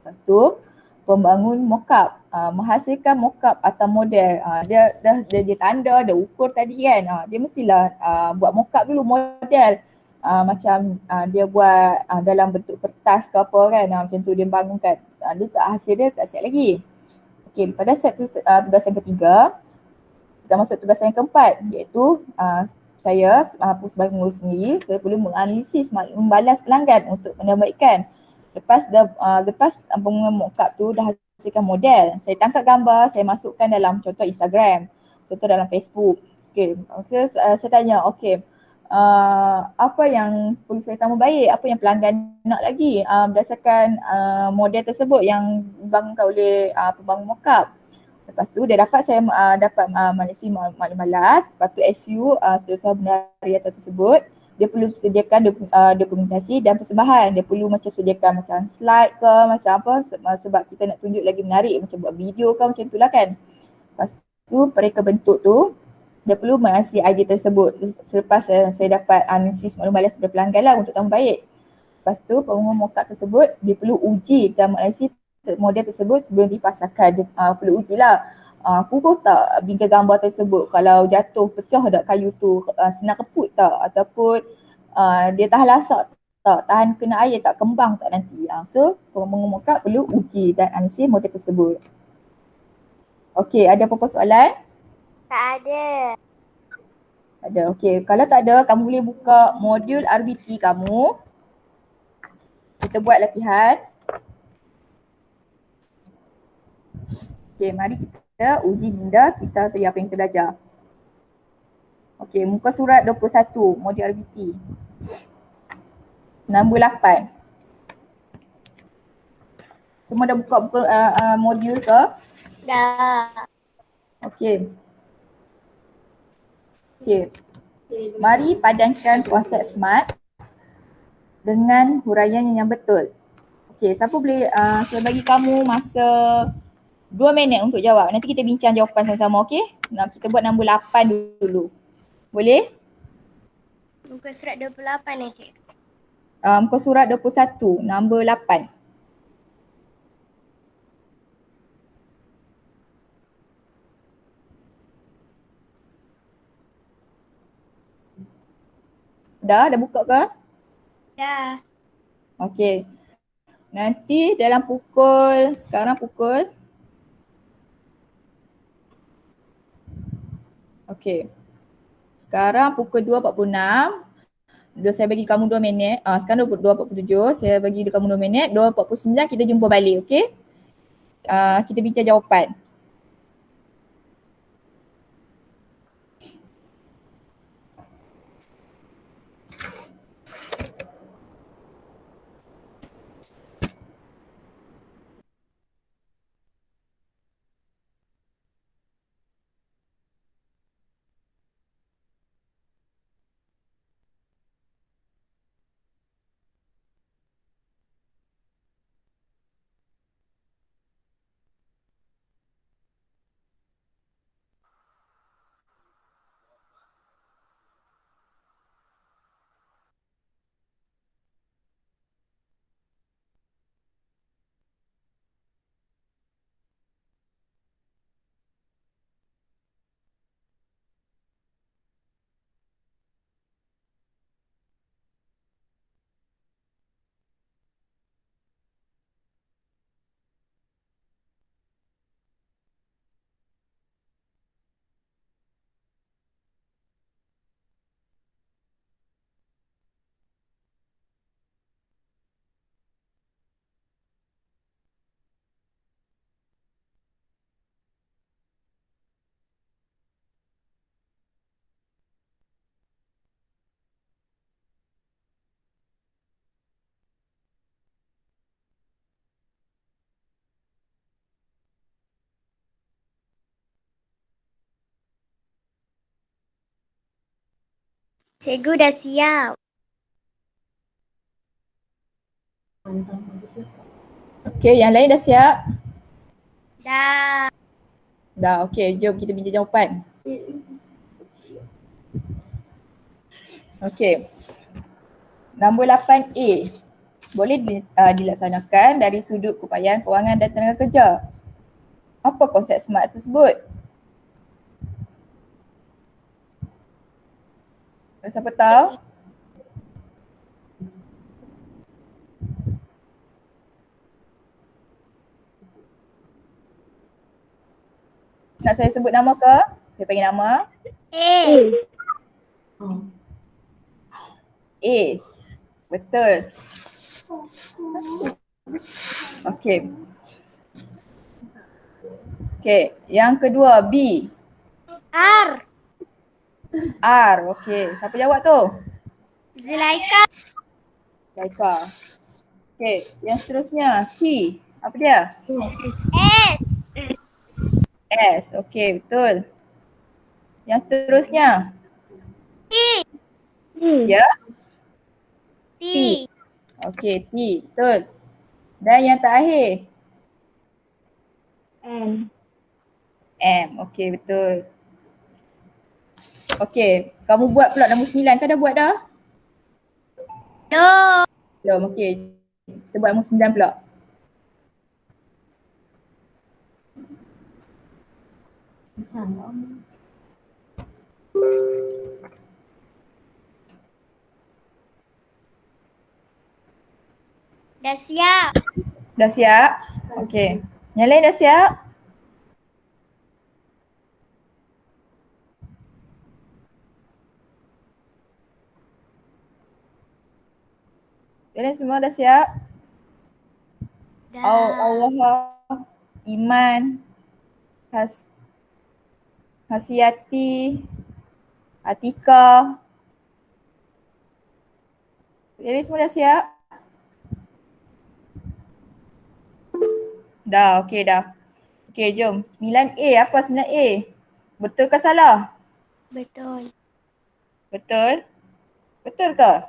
Lepas tu pembangun mockup, menghasilkan mockup atau model. Dia tanda, dia ukur tadi kan. Dia mestilah buat mockup dulu, model. Macam dia buat dalam bentuk kertas ke apa kan, macam tu dia bangunkan. Dia tak, hasil dia tak siap lagi. Okey, pada set tugas yang ketiga, kita masuk tugas yang keempat, iaitu saya sebagai pengurus sendiri, saya perlu menganalisis, membalas pelanggan untuk menambahkan. Lepas pembangunan mockup tu dah hasilkan model, saya tangkap gambar, saya masukkan dalam contoh Instagram, contoh dalam Facebook. Okey, saya tanya, apa yang perlu saya tambah baik, apa yang pelanggan nak lagi berdasarkan model tersebut yang dibangunkan oleh pembangun mockup. Lepas tu dia dapat saya dapat menganalisis maklumat last. Lepas tu SU, setiausaha bendahari atau tersebut, dia perlu sediakan dokumentasi dan persembahan. Dia perlu macam sediakan macam slide ke macam apa sebab kita nak tunjuk lagi menarik, macam buat video ke macam itulah kan. Lepas tu mereka bentuk tu, dia perlu menganalisis idea tersebut. Selepas saya dapat analisis maklumat last daripada pelanggan lah untuk tambah baik. Lepas tu pembangun mockup tersebut dia perlu uji dan menganalisis model tersebut sebelum dipasarkan. Dia perlu ujilah kukuh tak bingkai gambar tersebut, kalau jatuh pecah tak kayu tu, senang keput tak, ataupun dia tahan lasak tak, tahan kena air tak, kembang tak nanti. So pembangun mockup perlu uji dan analisis model tersebut. Okey, ada apa-apa soalan? Tak ada. Ada. Okey, kalau tak ada kamu boleh buka modul RBT kamu. Kita buat latihan. Okey, mari kita uji minda kita tadi apa yang kita belajar. Okey, muka surat 21, modul RBT. Nombor 8. Semua dah buka modul ke? Dah. Okey. Okey. Mari padankan konsep SMART dengan huraian yang betul. Okey, siapa boleh saya bagi kamu masa 2 minit untuk jawab. Nanti kita bincang jawapan sama-sama, okey? Nah, kita buat nombor 8 dulu. Boleh? Muka surat 28 ni cik. Muka surat 21, nombor 8. Dah buka ke? Dah. Okey. Nanti dalam sekarang pukul. Okey. Sekarang pukul 2.46. Saya bagi kamu 2 minit. Sekarang 2.47. Saya bagi kamu 2 minit. 2.49 kita jumpa balik, okey? Kita bincang jawapan. Cikgu dah siap. Okey, yang lain dah siap? Dah. Dah, okey. Jom kita bincang jawapan. Okey. Nombor 8A. Boleh dilaksanakan dari sudut keupayaan kewangan dan tenaga kerja. Apa konsep SMART tersebut? Siapa tahu? Nak saya sebut nama ke? Saya panggil nama. A. Betul. Okey. Okey, yang kedua B. R. R. Okey, siapa jawab tu? Zulaika. Baiklah. Okey, yang seterusnya C. Apa dia? S. S. Okey, betul. Yang seterusnya T. ya? T. Okey, T. Betul. Dan yang terakhir M. M. Okey, betul. Okey, kamu buat pula nombor 9 kan dah buat dah? Belum. Belum, okey. Kita buat nombor 9 pula. Dah siap. Dah siap? Okey. Yang lain dah siap? Kalian semua dah siap? Dah. Allah, Iman, Hasiyati, Atika. Kalian semua dah siap? Dah, okey dah. Okey, jom. 9A, apa 9A? Betul ke salah? Betul. Betul? Betul ke?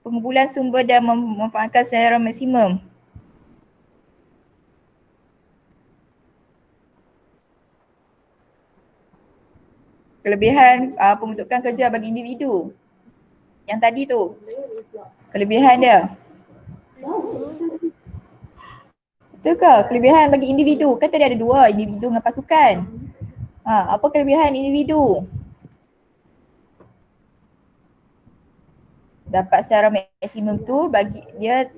Pengumpulan sumber dan memanfaatkan secara maksimum. Kelebihan pembentukan kerja bagi individu. Yang tadi tu. Kelebihan dia. Betul ke? Kelebihan bagi individu. Kan tadi ada dua, individu dengan pasukan. Apa kelebihan individu? Dapat secara maksimum tu bagi dia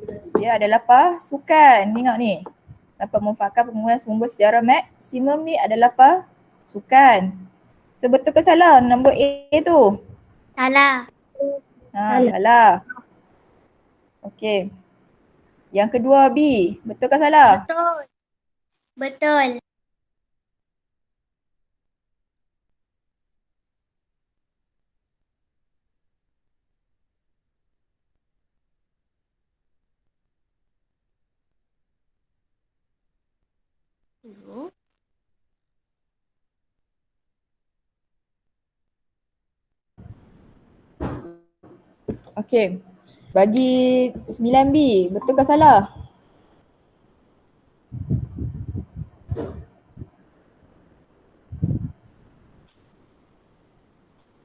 adalah pasukan. Tengok ni. Dapat memanfaatkan penggunaan sumber secara maksimum ni adalah pasukan. So betul ke salah nombor A tu? Salah. Salah. Okey. Yang kedua B, betul ke salah? Betul. Betul. Okey. Bagi 9B, betul ke salah?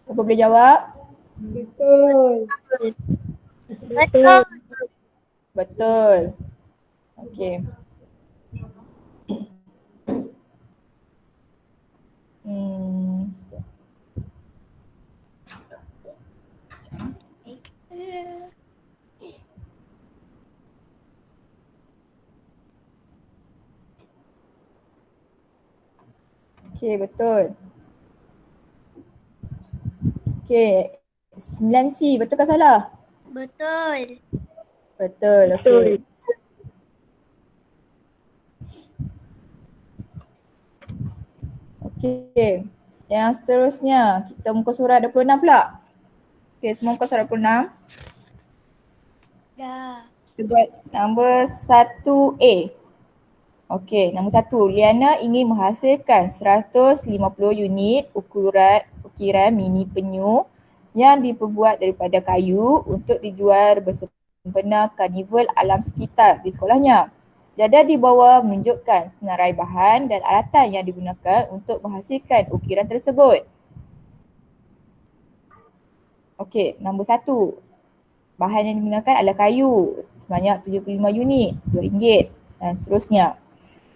Siapa boleh jawab? Betul. Betul. Betul. Okey. Hmm. Okey, betul. Okey. 9C, betul ke salah? Betul. Betul, okey. Okey. Yang seterusnya, kita muka surat 26 pula. Okey, semua muka surat 26. Dah. Kita buat nombor 1A. Okey, nombor 1. Liana ingin menghasilkan 150 unit ukiran mini penyu yang diperbuat daripada kayu untuk dijual bersempena karnival alam sekitar di sekolahnya. Jadah di bawah menunjukkan senarai bahan dan alatan yang digunakan untuk menghasilkan ukiran tersebut. Okey, nombor 1. Bahan yang digunakan adalah kayu, sebanyak 75 unit, RM2 dan seterusnya.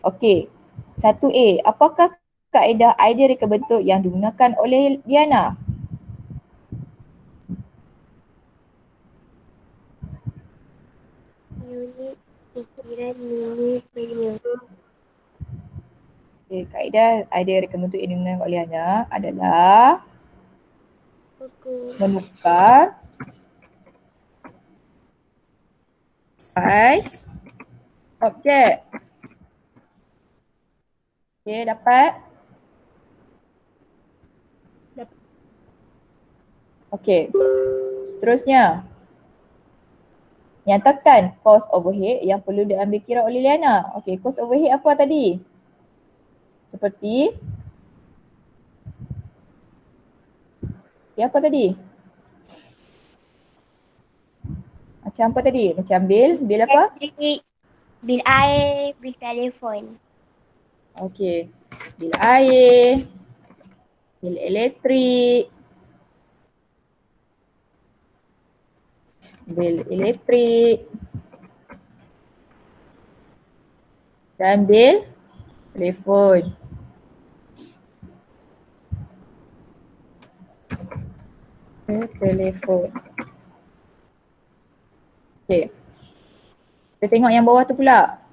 Okey, 1A. Apakah kaedah idea reka bentuk yang digunakan oleh Diana? Unit fikiran mini minit. Okay, kaedah idea reka bentuk yang digunakan oleh Diana adalah Buku. menukar size objek. Okay, dapat? Okay, seterusnya. Nyatakan cost overhead yang perlu diambil kira oleh Liana. Okay, cost overhead apa tadi? Seperti apa tadi? Macam apa tadi? Macam bil apa? Elektrik, bil air, bil telefon. Okey. Bil air, bil elektrik, dan bil telefon. Okey. Kita tengok yang bawah tu pula.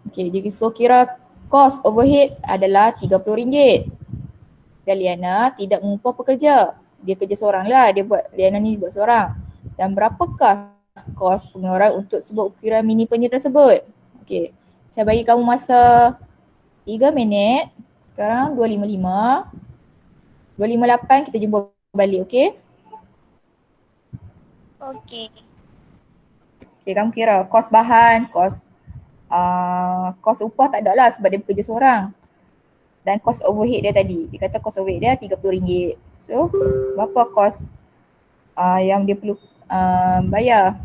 Okey, jadi so kira cost overhead adalah RM30. Dan Liana tidak mengupah pekerja. Dia kerja seorang lah, Liana ni buat seorang. Dan berapakah kos pengeluaran untuk sebuah ukiran mini penyu tersebut? Okey, saya bagi kamu masa 3 minit. Sekarang 2.55. 2.58 kita jumpa balik, okey? Okey. Okey, kamu kira kos bahan, kos upah tak ada lah sebab dia bekerja seorang. Dan kos overhead dia tadi, dia kata kos overhead dia RM30. So, berapa kos yang dia perlu bayar?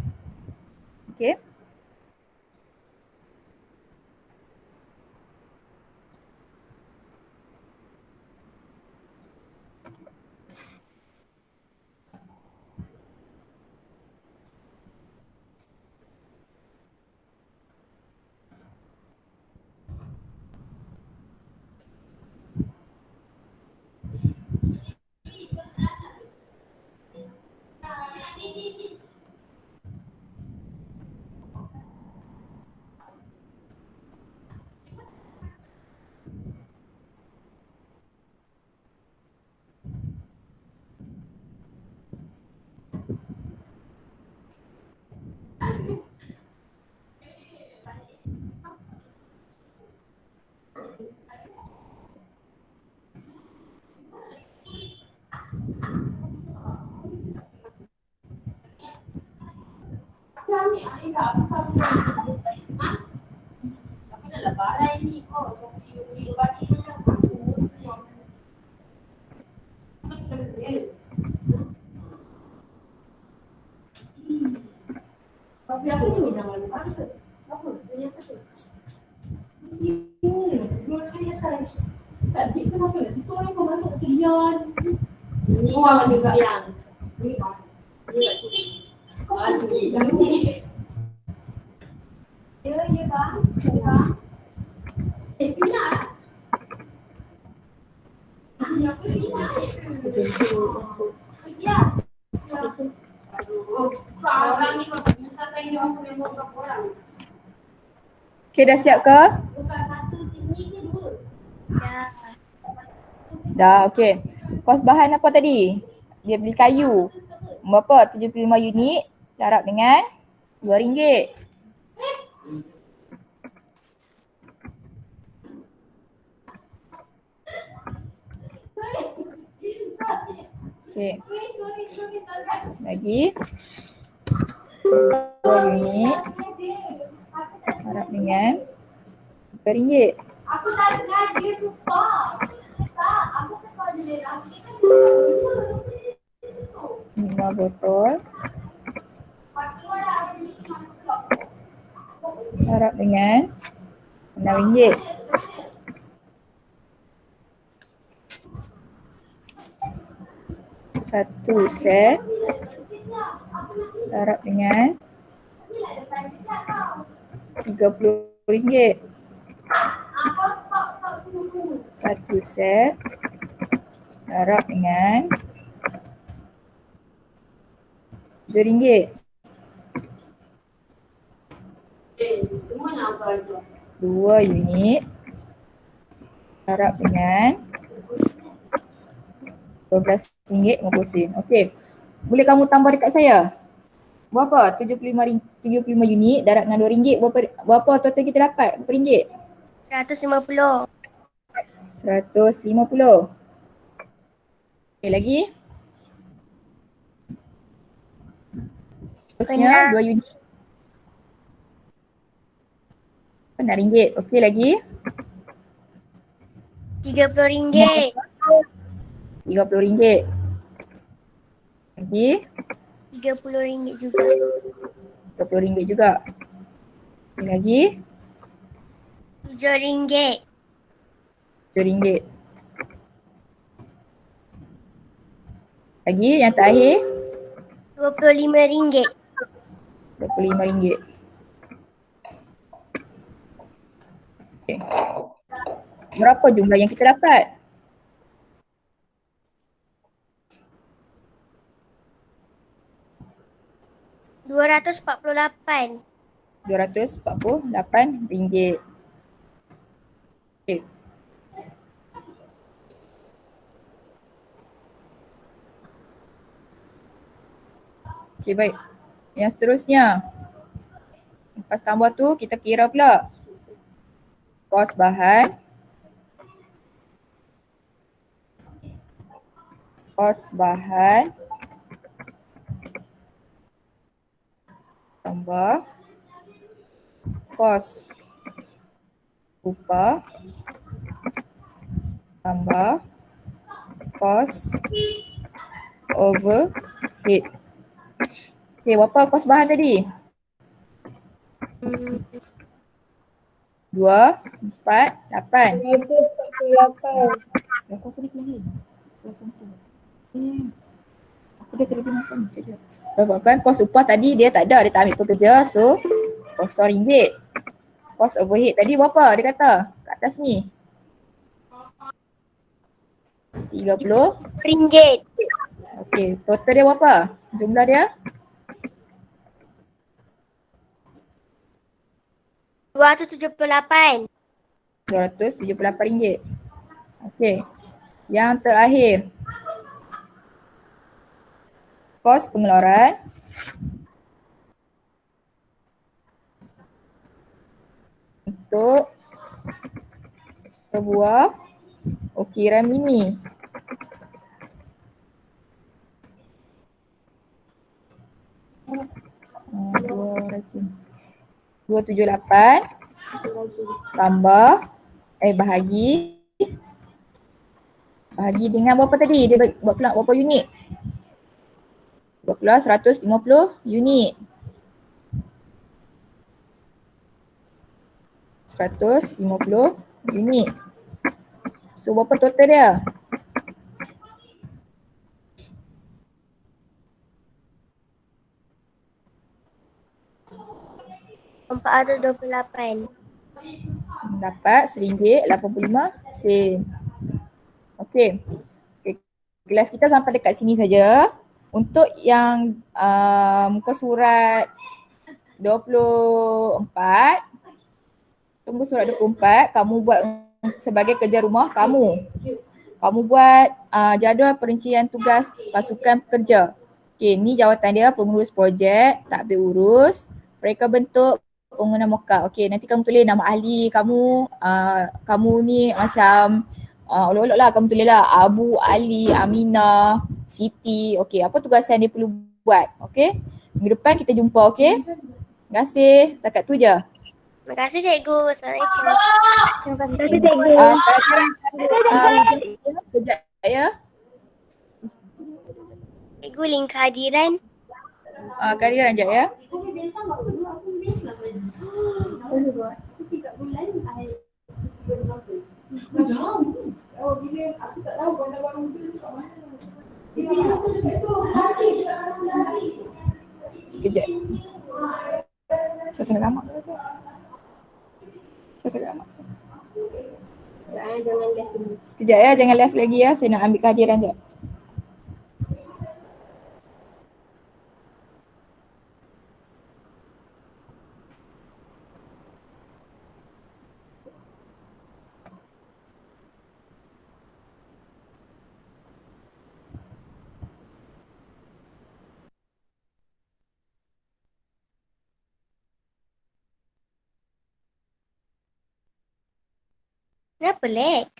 Okay. Okay, dah siap ke? Dah. Dah, okay. Kos bahan apa tadi? Dia beli kayu. Berapa? 75 unit. Darab dengan RM2. Okay. Lagi. 2 unit. Darab dengan RM3. Aku tak dengar dia suka. Tak, aku suka dia. 5 botol. Harap dengan RM6. Satu set darab dengan RM30. Satu set darab dengan RM7. 2 unit darab dengan RM12.50. Okey. Boleh kamu tambah dekat saya? Berapa? 35 unit darab dengan RM2. Berapa total kita dapat? Berapa ringgit? 150. 150. Okey, lagi? Terusnya 2 unit. RM6. Okey, lagi? RM30. RM30. Lagi? RM30 juga. RM30 juga. Okey, lagi? RM7. RM7. Lagi yang terakhir? RM25. RM25. Okay. Berapa jumlah yang kita dapat? RM248. RM248. Okay. Okay, baik. Yang seterusnya. Lepas tambah tu kita kira pula kos bahan, tambah kos upah tambah kos overhead. Okay, berapa kos bahan tadi? 2, 4, 8. RM148. Kos sedikit lagi. Aku dah terlebih masa ni saja. Kan kos upah tadi dia tak ada, dia tak ambil pekerja, so kosong RM1. Kos overhead tadi berapa dia kata kat atas ni? RM30. RM30. Okey, total dia berapa? Jumlah dia? RM278. RM278. Okey. Yang terakhir. Kos pengeluaran untuk sebuah ukiran mini. RM278 tambah bahagi dengan berapa tadi? Dia buat keluar berapa unit? Buat keluar 150 unit. 150 unit. So berapa total dia? RM428. Dapat RM1.85. Okey. Okay. Kelas kita sampai dekat sini saja. Untuk yang muka surat 24, tunggu surat 24, kamu buat sebagai kerja rumah kamu. Kamu buat jadual perincian tugas pasukan pekerja. Okey, ni jawatan dia pengurus projek, takbir urus. Mereka bentuk penggunaan moka. Okey, nanti kamu tulis nama ahli kamu. Kamu ni macam olok-olok lah, kamu tulis lah Abu, Ali, Aminah, Siti. Okey, apa tugasan dia perlu buat. Okey, minggu depan kita jumpa. Okey, terima kasih. Setakat tu je. Terima kasih cikgu. Assalamualaikum. Terima kasih cikgu. Kejap ya. Cikgu link kehadiran. Kehadiran sekejap ya. Sekejap. Saya tengah lama. Saya tengah lama. Jangan left dulu. Sekejap ya, jangan left lagi ya. Saya nak ambil kehadiran sekejap. Kenapa lag?